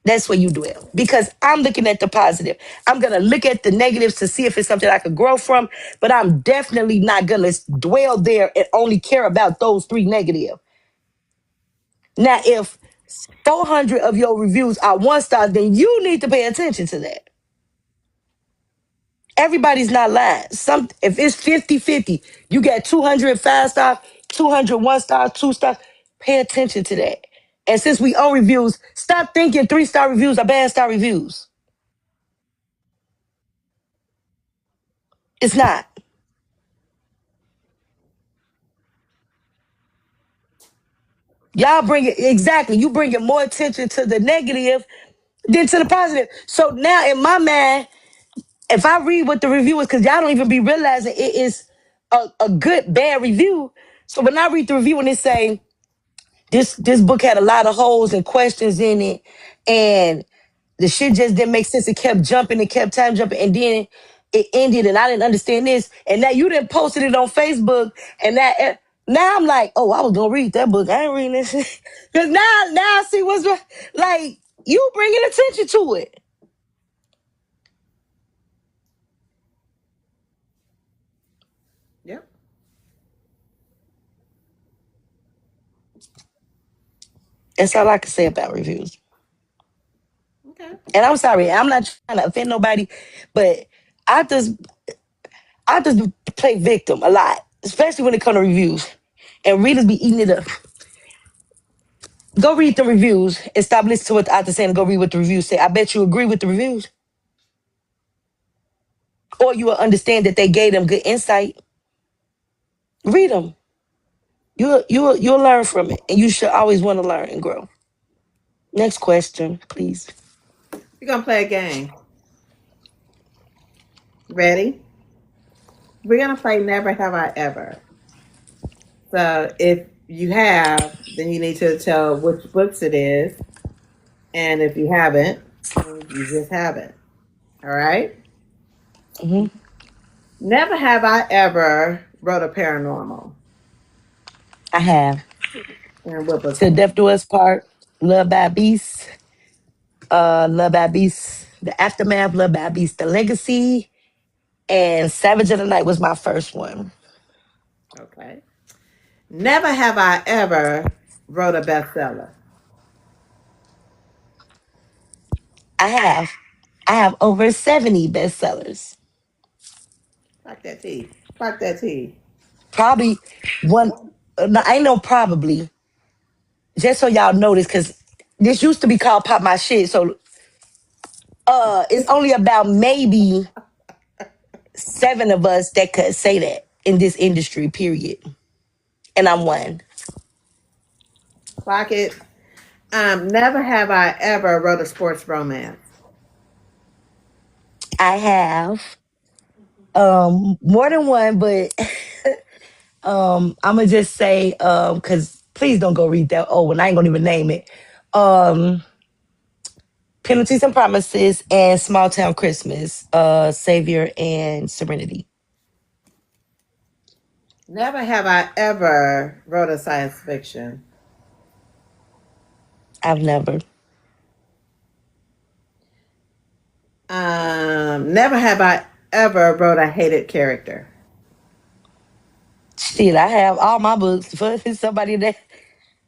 Speaker 2: That's where you dwell because I'm looking at the positive. I'm going to look at the negatives to see if it's something I could grow from, but I'm definitely not going to dwell there and only care about those 3 negative. Now, if 400 of your reviews are 1-star, then you need to pay attention to that. Everybody's not lying. If it's 50-50, you got 200 5-star, 200 1-star, 2-star, pay attention to that. And since we own reviews, stop thinking 3-star reviews are bad star reviews. It's not. Y'all bring it exactly. You bringing more attention to the negative than to the positive. So now in my mind, if I read what the review is, because y'all don't even be realizing it is a good bad review. So when I read the review and it say this book had a lot of holes and questions in it, and the shit just didn't make sense. It kept jumping, it kept time jumping, and then it ended, and I didn't understand this. And now you didn't posted it on Facebook, and that now I'm like, oh, I was gonna read that book. I ain't reading this because now I see what's like. You bringing attention to it.
Speaker 1: Yep.
Speaker 2: That's all I can say about reviews.
Speaker 1: Okay.
Speaker 2: And I'm sorry, I'm not trying to offend nobody, but I just I just play victim a lot, especially when it comes to reviews. And readers be eating it up. Go read the reviews and stop listening to what the author saying and go read what the reviews say. I bet you agree with the reviews. Or you will understand that they gave them good insight. Read them. You'll learn from it. And you should always want to learn and grow. Next question, please.
Speaker 1: We're gonna play a game. Ready? We're gonna play Never Have I Ever. So if you have, then you need to tell which books it is. And if you haven't, then you just haven't. All right?
Speaker 2: Hmm.
Speaker 1: Never have I ever wrote a paranormal.
Speaker 2: I have.
Speaker 1: And what book
Speaker 2: To
Speaker 1: is
Speaker 2: Death Do Us Part, Love by Beast, Love by Beast, The Aftermath, Love by Beast, The Legacy, and Savage of the Night was my first one.
Speaker 1: it? Okay. Never have I ever wrote a bestseller.
Speaker 2: I have. I have over 70 bestsellers.
Speaker 1: Fuck that tea. Fuck that tea.
Speaker 2: Probably one, no, I know probably, just so y'all know this, because this used to be called Pop My Shit. So it's only about maybe 7 of us that could say that in this industry, period. And I'm one.
Speaker 1: Clock it. Never have I ever wrote a sports romance.
Speaker 2: I have more than one, but I'm gonna just say, because please don't go read that old one. I ain't gonna even name it. Um, Penalties and Promises and Small Town Christmas, Savior and Serenity.
Speaker 1: Never have I ever wrote a science fiction.
Speaker 2: I've never.
Speaker 1: Never have I ever wrote a hated character.
Speaker 2: Shit, I have all my books. There's somebody there.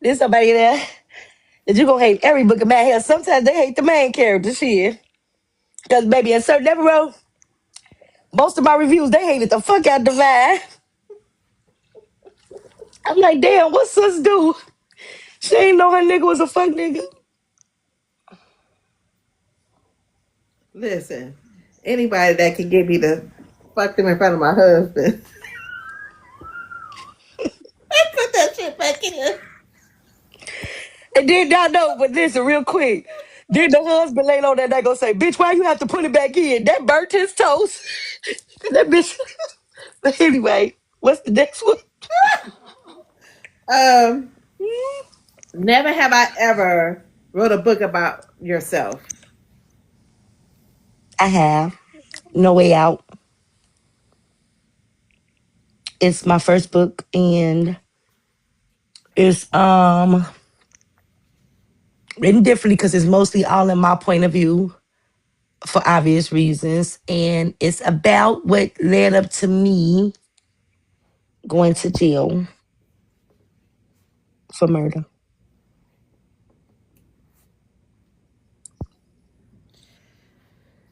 Speaker 2: There's somebody there that you gonna hate every book of Mad Hell. Sometimes they hate the main character, shit. Because baby, in certain never wrote, most of my reviews, they hated the fuck out the vibe. I'm like, damn, what sis do? She ain't know her nigga was a fuck nigga.
Speaker 1: Listen, anybody that can get me to fuck them in front of my husband. Put that shit back in.
Speaker 2: And then y'all know, but listen, real quick. Then the husband laid on that, they gonna say, bitch, why you have to put it back in? That burnt his toast. That bitch. But anyway, what's the next one?
Speaker 1: Um, never have I ever wrote a book about yourself.
Speaker 2: I have No Way Out. It's my first book, and it's written differently because it's mostly all in my point of view for obvious reasons. And it's about what led up to me going to jail for murder.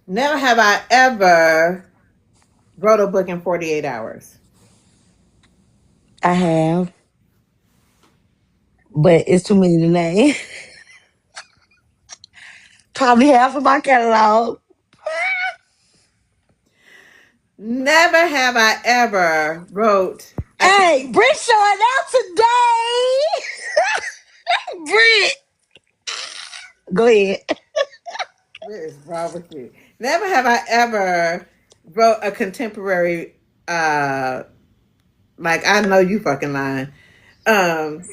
Speaker 1: Never have I ever wrote a book in 48 hours.
Speaker 2: I have, but it's too many to name. Probably half of my catalog.
Speaker 1: Never have I ever wrote a.
Speaker 2: Hey, Brit showing out today. Brit, go ahead.
Speaker 1: What is wrong with you? Never have I ever wrote a contemporary. Like I know you fucking lying. Um,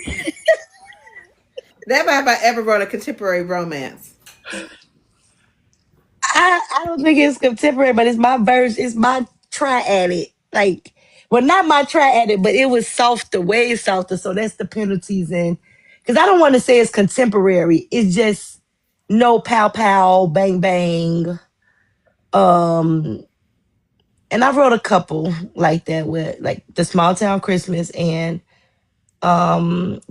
Speaker 1: never have I ever wrote a contemporary romance.
Speaker 2: I don't think it's contemporary, but it's my verse. It's my try at it. Like, well, not my try at it, but it was softer, way softer. So that's the penalties. And because I don't want to say it's contemporary, it's just no pow pow, bang bang. Um, and I wrote a couple like that with like the Small Town Christmas and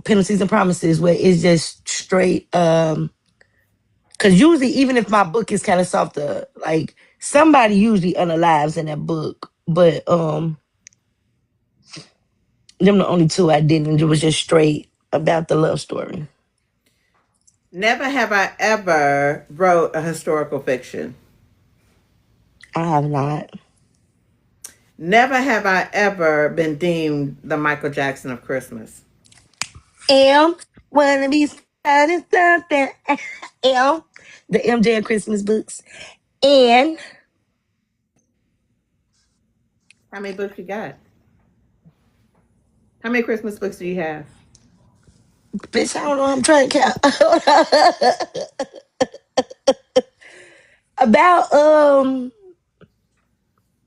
Speaker 2: Penalties and Promises, where it's just straight. Because usually, even if my book is kind of softer, like somebody usually unalives in that book, but them the only two I didn't. It was just straight about the love story.
Speaker 1: Never have I ever wrote a historical fiction.
Speaker 2: I have not.
Speaker 1: Never have I ever been deemed the Michael Jackson of Christmas.
Speaker 2: M wanna be starting something. M the MJ and Christmas books. And
Speaker 1: How many books you got? How many Christmas books do you have?
Speaker 2: bitch, I don't know. I'm trying to count. About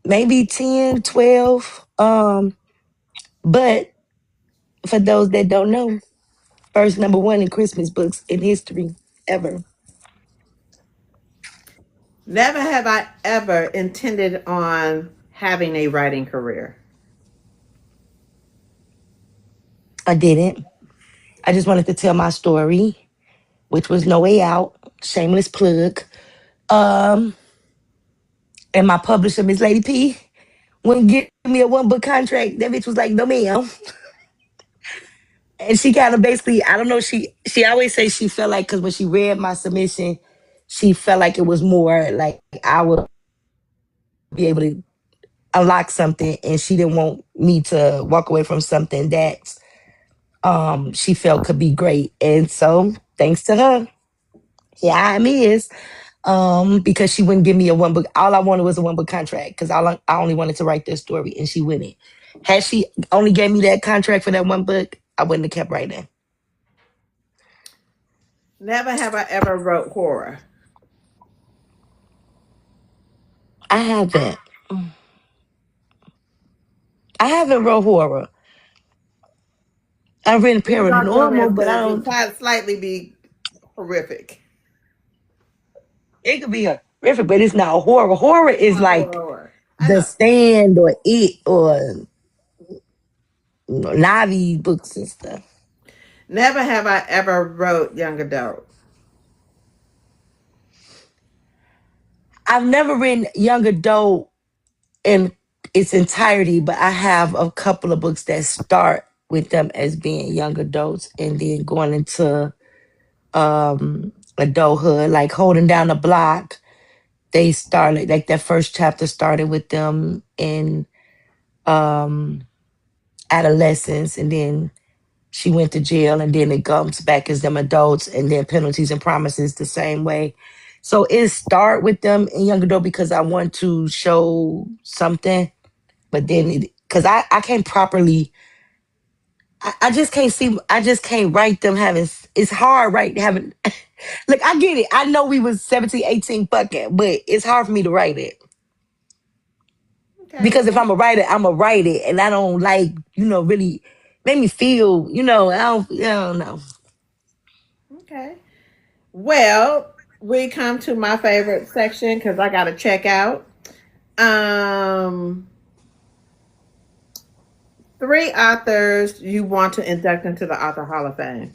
Speaker 2: maybe 10, 12. But for those that don't know, first number one in Christmas books in history ever.
Speaker 1: Never have I ever intended on having a writing career.
Speaker 2: I didn't. I just wanted to tell my story, which was No Way Out. Shameless plug. Um, and my publisher, Miss Lady P, wouldn't give me a one book contract. That bitch was like, no ma'am. And she kind of basically, I don't know, she always says she felt like because when she read my submission, she felt like it was more like I would be able to unlock something, and she didn't want me to walk away from something that she felt could be great. And so thanks to her, here I am is. Because she wouldn't give me a one book. All I wanted was a one book contract because I only wanted to write this story, and she wouldn't. Had she only gave me that contract for that one book, I wouldn't have kept writing.
Speaker 1: Never have I ever wrote horror.
Speaker 2: I haven't. I haven't wrote horror. I've written
Speaker 1: Even dark romance
Speaker 2: paranormal, but I
Speaker 1: could
Speaker 2: don't.
Speaker 1: slightly be horrific.
Speaker 2: It could be horrific, but it's not horror. Horror is
Speaker 1: Horror,
Speaker 2: like
Speaker 1: horror. I
Speaker 2: The
Speaker 1: know.
Speaker 2: Stand or It or Navi books and stuff.
Speaker 1: Never have I ever wrote young adult.
Speaker 2: I've never written young adult in its entirety, but I have a couple of books that start with them as being young adults and then going into adulthood, like Holding Down the Block. They started like that first chapter started with them in adolescence, and then she went to jail, and then it comes back as them adults, and then penalties and promises the same way. So it start with them in young adult because I want to show something, but then because I can't properly, I just can't see, I just can't write them having, it's hard, right? Having, look, I get it. I know we was 17, 18 fucking, but it's hard for me to write it.
Speaker 1: Okay.
Speaker 2: Because if I'm a writer, I'm a write it, and I don't like, really make me feel, I don't know.
Speaker 1: Okay. Well, we come to my favorite section because I got to check out. Um, Three authors you want to induct into the Author Hall of Fame.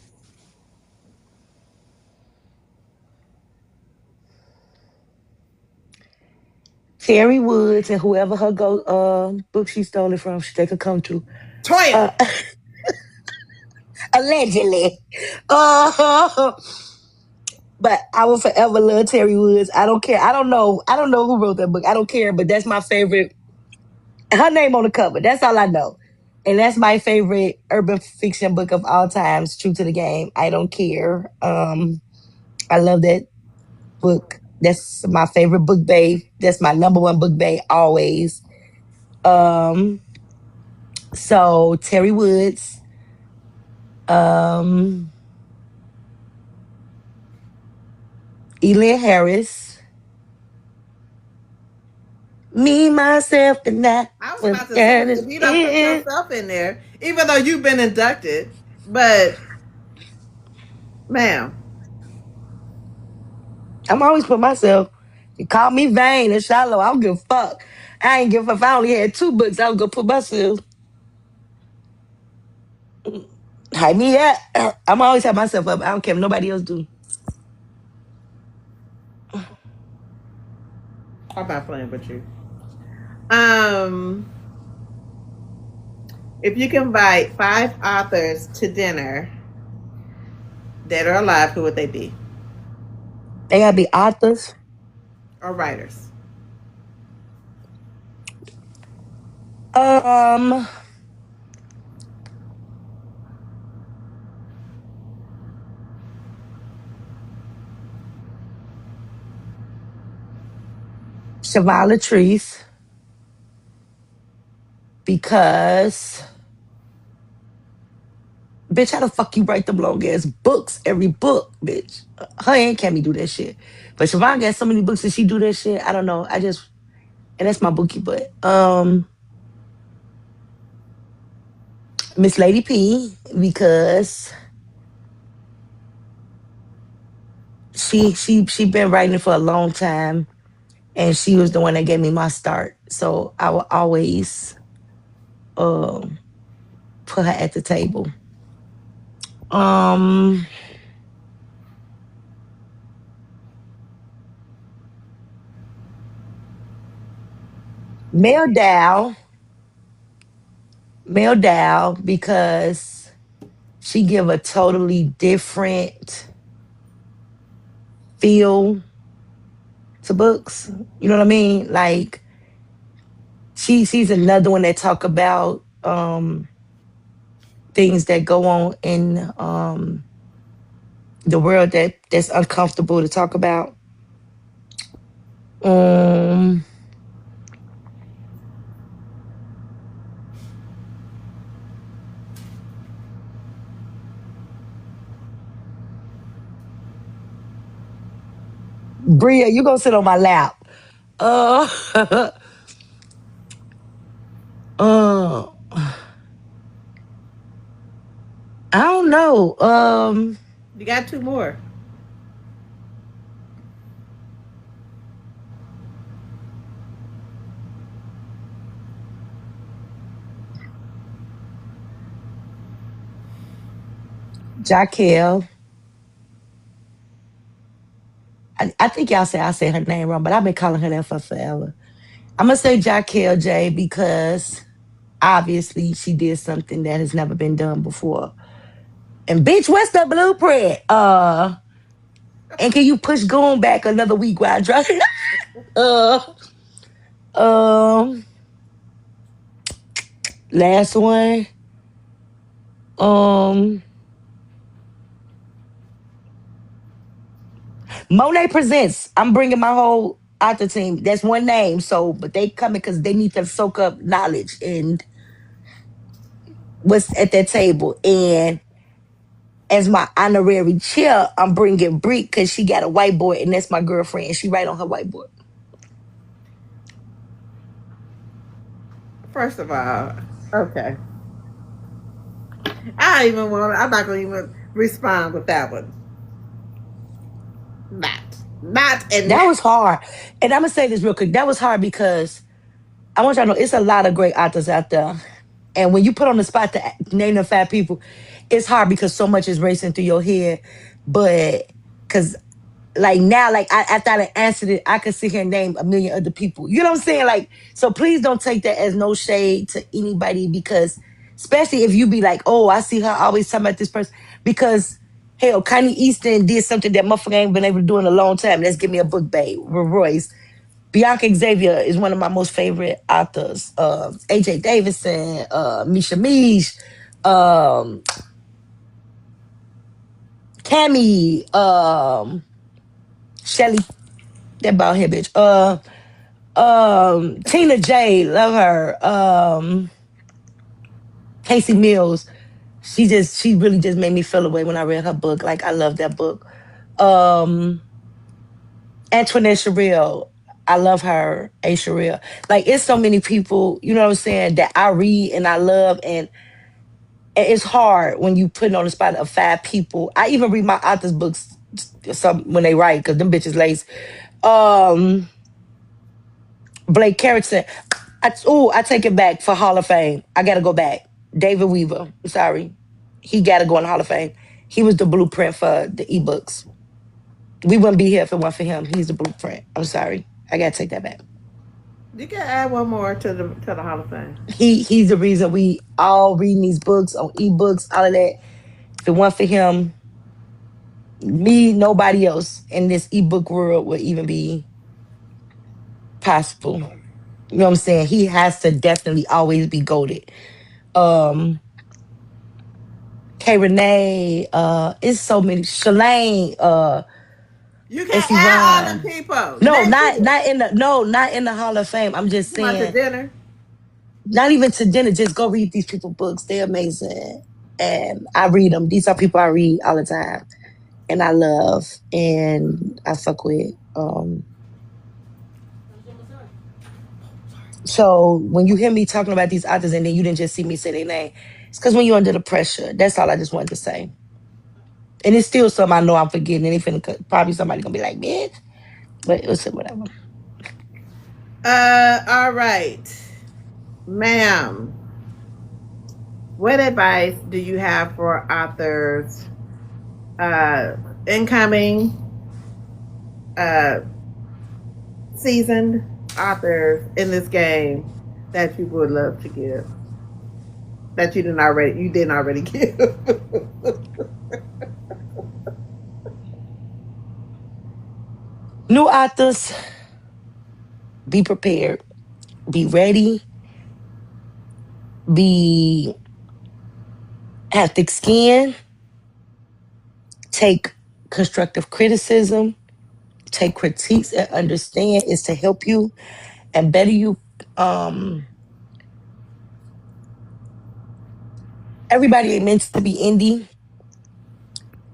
Speaker 2: Terry Woods and whoever her book she stole it from, they could come to.
Speaker 1: Toya.
Speaker 2: Uh, allegedly. Uh, but I will forever love Terry Woods. I don't care. I don't know. I don't know who wrote that book. I don't care. But that's my favorite. Her name on the cover. That's all I know. And that's my favorite urban fiction book of all times. True to the Game. I don't care. I love that book. That's my favorite book, babe. That's my number one book, babe. Always. Um, so Terry Woods. Um, Elian Harris, me, myself, and I
Speaker 1: I was
Speaker 2: was
Speaker 1: about to say,
Speaker 2: turning
Speaker 1: if you don't put
Speaker 2: in.
Speaker 1: yourself in there, even though you've been inducted, but ma'am,
Speaker 2: I'm always put myself. You call me vain and shallow. I don't give a fuck. I ain't give a fuck. If I only had two books, I was gonna put myself. Hype me up. I'm always have myself up. I don't care if nobody else do.
Speaker 1: I'm not playing with you. Um, if you can invite five authors to dinner, dead or alive, who would they be?
Speaker 2: They gotta be authors.
Speaker 1: Or writers?
Speaker 2: Um, Siobhan Latrice, because bitch, how the fuck you write them long ass books? Every book, bitch. Her and Cammy do that shit. But Siobhan got so many books and she do that shit. I don't know. And that's my bookie, but Miss Lady P, because she been writing for a long time, and she was the one that gave me my start. So I will always um put her at the table. Um Mel Dow, Mel Dow, because she give a totally different feel to books. You know what I mean? Like she's another one that talk about things that go on in the world that's uncomfortable to talk about. Um Bria, you gonna sit on my lap. Uh uh I don't know.
Speaker 1: You got two more.
Speaker 2: Jaquel. I think y'all say I said her name wrong, but I've been calling her that for forever. I'm gonna say Jaquel J because obviously she did something that has never been done before. And bitch, what's the blueprint? And can you push Goon back another week while I drop it? uh um Last one. Um, Monet Presents. I'm bringing my whole author team. That's one name. So, but they coming because they need to soak up knowledge and what's at that table. And as my honorary chair, I'm bringing Bree because she got a whiteboard and that's my girlfriend. She write on her whiteboard.
Speaker 1: First of all, okay. I even want. I'm not gonna even respond with that one. Not, not, and
Speaker 2: That was hard. And I'm gonna say this real quick. That was hard because I want y'all to know it's a lot of great authors out there. And when you put on the spot to name the 5 people, it's hard because so much is racing through your head. But because like now, like after I answered it, I could sit here and name a million other people. You know what I'm saying? Like, so please don't take that as no shade to anybody because especially if you be like, oh, I see her always talking about this person. Because hell, Connie Easton did something that motherfucker ain't been able to do in a long time. Let's give me a book, babe. Royce. Bianca Xavier is one of my most favorite authors. AJ Davidson, Misha Mish, um, Cammy, Shelly, that bald head bitch. Tina J, love her. Casey Mills, she really just made me feel away when I read her book. Like I love that book. Um, Antoinette Sherrill, I love her. A Sherrill, like it's so many people. You know what I'm saying that I read and I love and it's hard when you put on the spot of 5 people. I even read my author's books some when they write because them bitches lazy. Um, Blake Carrington. I take it back for Hall of Fame. I gotta go back. David Weaver. Sorry, he gotta go in the Hall of Fame. He was the blueprint for the ebooks. We wouldn't be here if it weren't for him. He's the blueprint. I'm sorry. I gotta take that back.
Speaker 1: you can add one more to the Hall of Fame.
Speaker 2: He's the reason we all reading these books on ebooks, all of that. If it weren't for him, me, nobody else in this ebook world would even be possible. You know what I'm saying? He has to definitely always be goaded. Um, K Renee, it's so many. Shalane,
Speaker 1: You can
Speaker 2: Effie
Speaker 1: add all them
Speaker 2: Rhyme.
Speaker 1: people.
Speaker 2: No,
Speaker 1: Name
Speaker 2: not
Speaker 1: people.
Speaker 2: not in the no, not in the Hall of Fame. I'm just
Speaker 1: You about to
Speaker 2: saying,
Speaker 1: dinner?
Speaker 2: not even to dinner. Just go read these people books. They're amazing, and I read them. These are people I read all the time, and I love, and I fuck with. So when you hear me talking about these authors and then you didn't just see me say their name, it's because when you're under the pressure. That's all I just wanted to say. And it's still something I know I'm forgetting. And probably somebody gonna be like, bitch. But it was whatever.
Speaker 1: All right, ma'am. What advice do you have for authors, uh, incoming, uh, seasoned authors in this game that you would love to give that you didn't already give?
Speaker 2: New authors, be prepared, be ready, be have thick skin, take constructive criticism, take critiques and understand is to help you and better you. Um, Everybody ain't meant to be indie.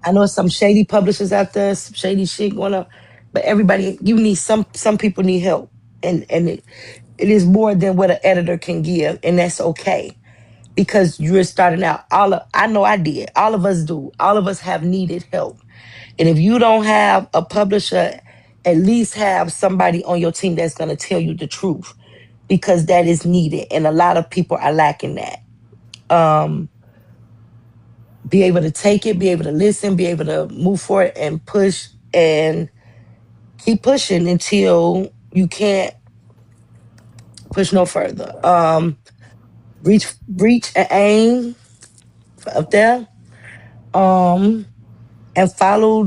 Speaker 2: I know some shady publishers out there, some shady shit going on, but everybody, you need some people need help, and it is more than what an editor can give, and that's okay because you're starting out. I know I did. All of us do. All of us have needed help, and if you don't have a publisher, at least have somebody on your team that's going to tell you the truth because that is needed, and a lot of people are lacking that. Um, be able to take it, be able to listen, be able to move forward and push and keep pushing until you can't push no further. Reach and aim up there. And follow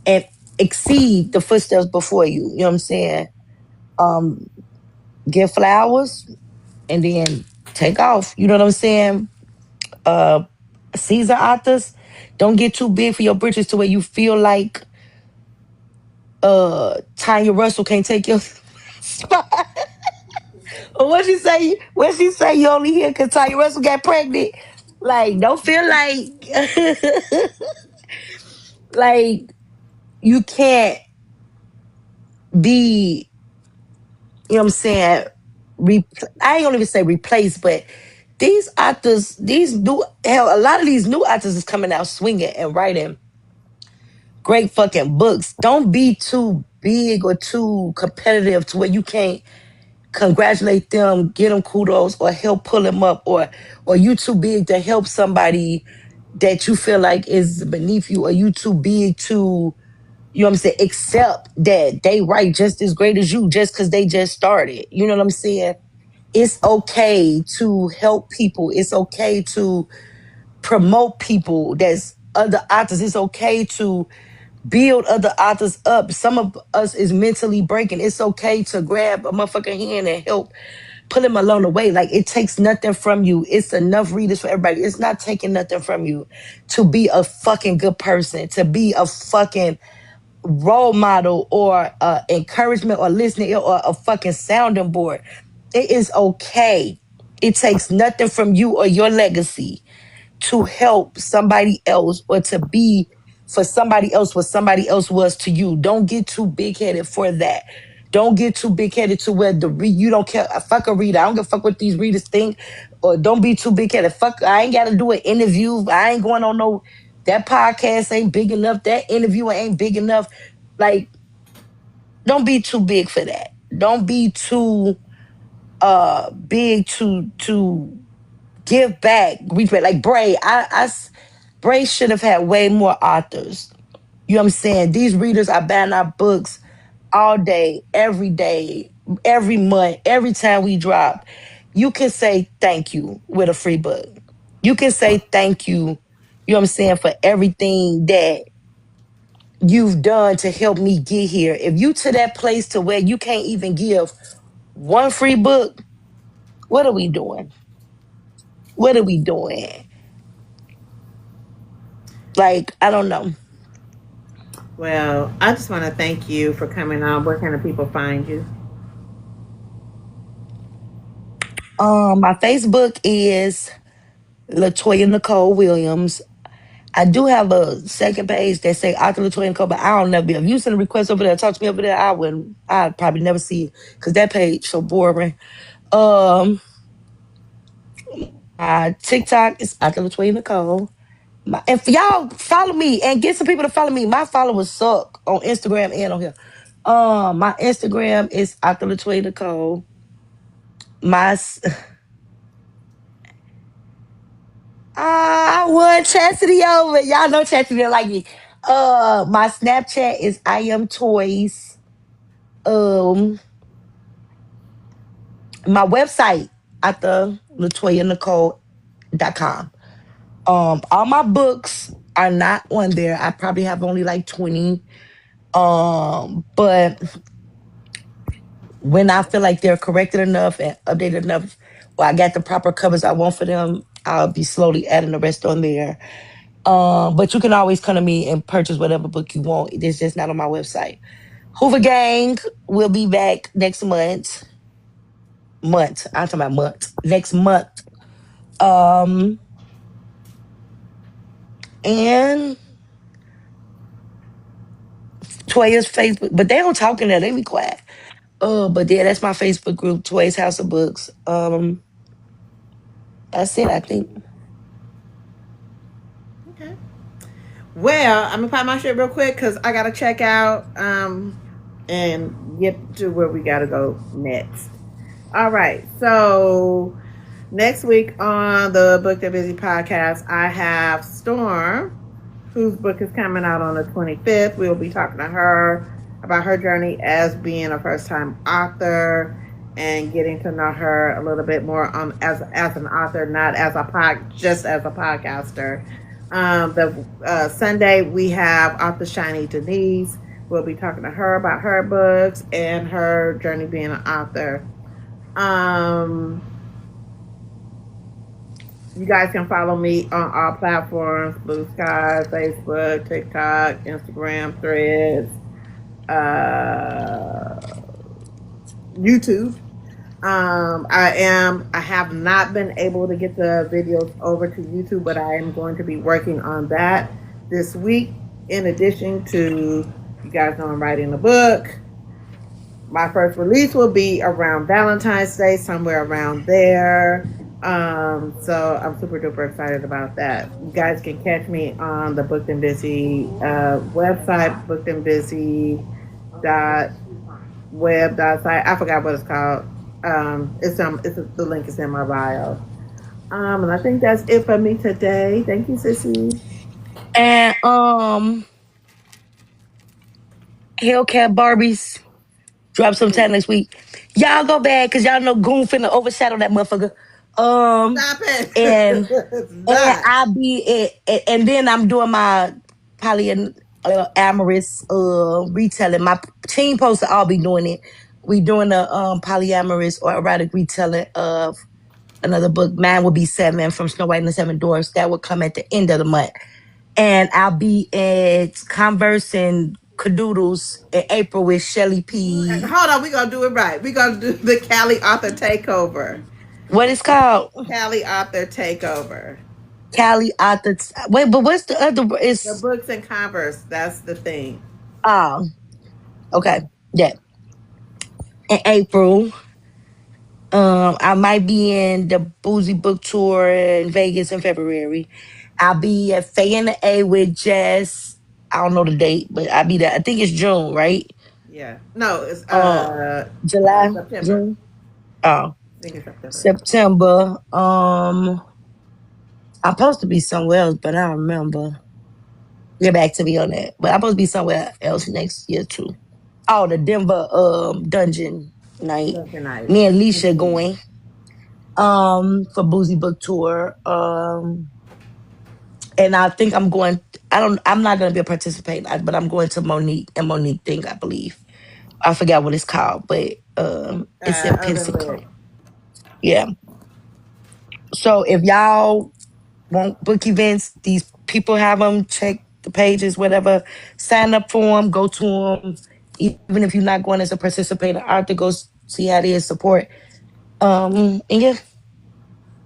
Speaker 2: and exceed the footsteps before you. You know what I'm saying? Um, give flowers and then take off. You know what I'm saying? Uh, seasoned authors, don't get too big for your britches to where you feel like Tanya Russell can't take your spot. Or what she say? What she say? You only here because Tanya Russell got pregnant. Like, don't feel like like you can't be. You know what I'm saying? I ain't gonna even say replace, but these authors, these new hell, a lot of these new authors is coming out swinging and writing great fucking books. Don't be too big or too competitive to where you can't congratulate them, get them kudos, or help pull them up, or you too big to help somebody that you feel like is beneath you, or you too big to, you know what I'm saying, accept that they write just as great as you just because they just started. You know what I'm saying? It's okay to help people. It's okay to promote people that's other authors. It's okay to build other authors up. Some of us is mentally breaking. It's okay to grab a motherfucking hand and help put them along the way. Like, it takes nothing from you. It's enough readers for everybody. It's not taking nothing from you to be a fucking good person, to be a fucking role model or encouragement or listening ear or a fucking sounding board. It is okay. It takes nothing from you or your legacy to help somebody else or to be for somebody else what somebody else was to you. Don't get too big headed for that. Don't get too big headed to where you don't care. Fuck a reader. I don't give a fuck what these readers think. Or don't be too big headed. Fuck, I ain't got to do an interview. I ain't going on no, that podcast ain't big enough. That interview ain't big enough. Like, don't be too big for that. Don't be too big to give back. Like Bray, Bray should have had way more authors. You know what I'm saying? These readers are buying our books all day, every month, every time we drop. You can say thank you with a free book. You can say thank you know what I'm saying, for everything that you've done to help me get here. If you to that place to where you can't even give one free book, what are we doing? What are we doing? Like, I don't know.
Speaker 1: Well, I just want to thank you for coming on. Where can the people find you?
Speaker 2: My Facebook is LaToya Nicole Williams. I do have a second page that say Author LaToya Nicole, but I don't never be. If you send a request over there, talk to me over there, I'd probably never see it because that page so boring. Um, my TikTok is Author LaToya Nicole. And for y'all follow me and get some people to follow me. My followers suck on Instagram and on here. My Instagram is Author LaToya Nicole. My I won Chastity over. Y'all know Chastity don't like me. My Snapchat is I am toys. Um, my website at the LaToyaNicole.com. All my books are not on there. I probably have only like 20. But when I feel like they're corrected enough and updated enough, or I got the proper covers I want for them, I'll be slowly adding the rest on there. But you can always come to me and purchase whatever book you want. It's just not on my website. Hoover Gang will be back next month. I'm talking about month. Next month. Um, and Toya's Facebook, but they don't talk in there. They be quiet. But yeah, that's my Facebook group, Toya's House of Books. That's it, I think.
Speaker 1: Okay. Well, I'm gonna pop my shit real quick because I gotta check out and get to where we gotta go next. All right. So next week on the Booked and Busy podcast, I have Storm, whose book is coming out on the 25th. We'll be talking to her about her journey as being a first time author and getting to know her a little bit more as an author, not as just as a podcaster. The Sunday we have author Shiny Denise. We'll be talking to her about her books and her journey being an author. Um, You guys can follow me on all platforms: Blue Sky, Facebook, TikTok, Instagram, Threads, uh, YouTube. I have not been able to get the videos over to YouTube, but I am going to be working on that this week. In addition to, you guys know I'm writing a book. My first release will be around Valentine's Day, somewhere around there. So I'm super duper excited about that. You guys can catch me on the Booked and Busy website, bookedandbizzie.web.site. I forgot what it's called. The link is in my bio. And I think that's it for me today. Thank you, Sissy.
Speaker 2: And Hellcat Barbies drop sometime next week. Y'all go back because y'all know Goon finna overshadow that motherfucker. Um
Speaker 1: Stop it.
Speaker 2: and
Speaker 1: It's
Speaker 2: and
Speaker 1: not.
Speaker 2: I'll be and then I'm doing my polyamorous retelling. My team poster, I'll be doing it. We doing a polyamorous or erotic retelling of another book. Mine will be Seven from Snow White and the Seven Dwarfs. That will come at the end of the month. And I'll be at Converse and Cadoodles in April with Shelly P.
Speaker 1: Hold on, we're gonna do it right. We're gonna do the Cali author takeover.
Speaker 2: What is called?
Speaker 1: Cali author takeover.
Speaker 2: Cali Author. Wait, but what's the other?
Speaker 1: The
Speaker 2: It's
Speaker 1: books and Converse. That's the thing.
Speaker 2: oh, okay, yeah. In April, I might be in the Boozy Book Tour in Vegas in February. I'll be at Faye and the A with Jess. I don't know the date, but I'll be there. I think it's June, right?
Speaker 1: Yeah. No, it's
Speaker 2: Uh, July,
Speaker 1: September.
Speaker 2: June. Oh,
Speaker 1: I think it's September.
Speaker 2: September. I'm supposed to be somewhere else, but I don't remember. Get back to me on that. But I'm supposed to be somewhere else next year too. Oh, the Denver dungeon night.
Speaker 1: Sunday night.
Speaker 2: Me and Leisha
Speaker 1: Mhm.
Speaker 2: going for Boozy Book Tour. And I think I'm not gonna be a participant, but I'm going to Monique and Monique thing, I believe. I forgot what it's called, but it's in
Speaker 1: Urban
Speaker 2: Pensacola.
Speaker 1: Lit.
Speaker 2: Yeah. So if y'all want book events, these people have them. Check the pages, whatever. Sign up for them. Go to them. Even if you're not going as a participator, out to go see how it is. Support. And yeah,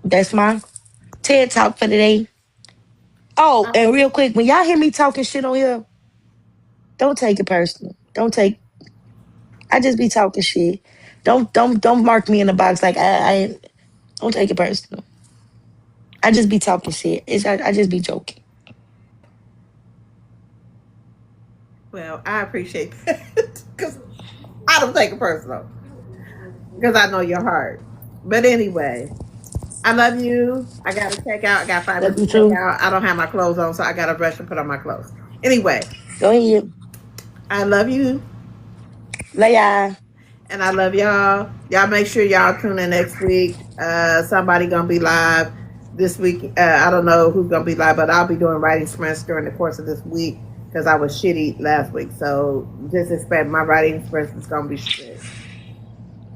Speaker 2: that's my TED talk for today. Oh, and real quick, when y'all hear me talking shit on here, don't take it personal. Don't take. I just be talking shit. Don't mark me in the box like I don't take it personal. I just be talking shit. I just be joking.
Speaker 1: Well, I appreciate that because I don't take it personal because I know your heart. But anyway, I love you. I gotta check out. I got 5 minutes
Speaker 2: Love you
Speaker 1: to check
Speaker 2: too.
Speaker 1: out. I don't have my clothes on, so I gotta brush and put on my clothes. Anyway,
Speaker 2: Go ahead.
Speaker 1: I love you.
Speaker 2: Lay y'all.
Speaker 1: And I love y'all. Y'all make sure y'all tune in next week. Somebody gonna be live this week. I don't know who's gonna be live, but I'll be doing writing sprints during the course of this week because I was shitty last week. So just expect my writing sprints is gonna be shit.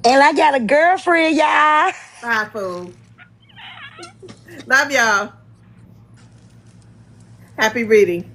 Speaker 2: And I got a girlfriend, y'all.
Speaker 1: Bye, fool. Love y'all. Happy reading.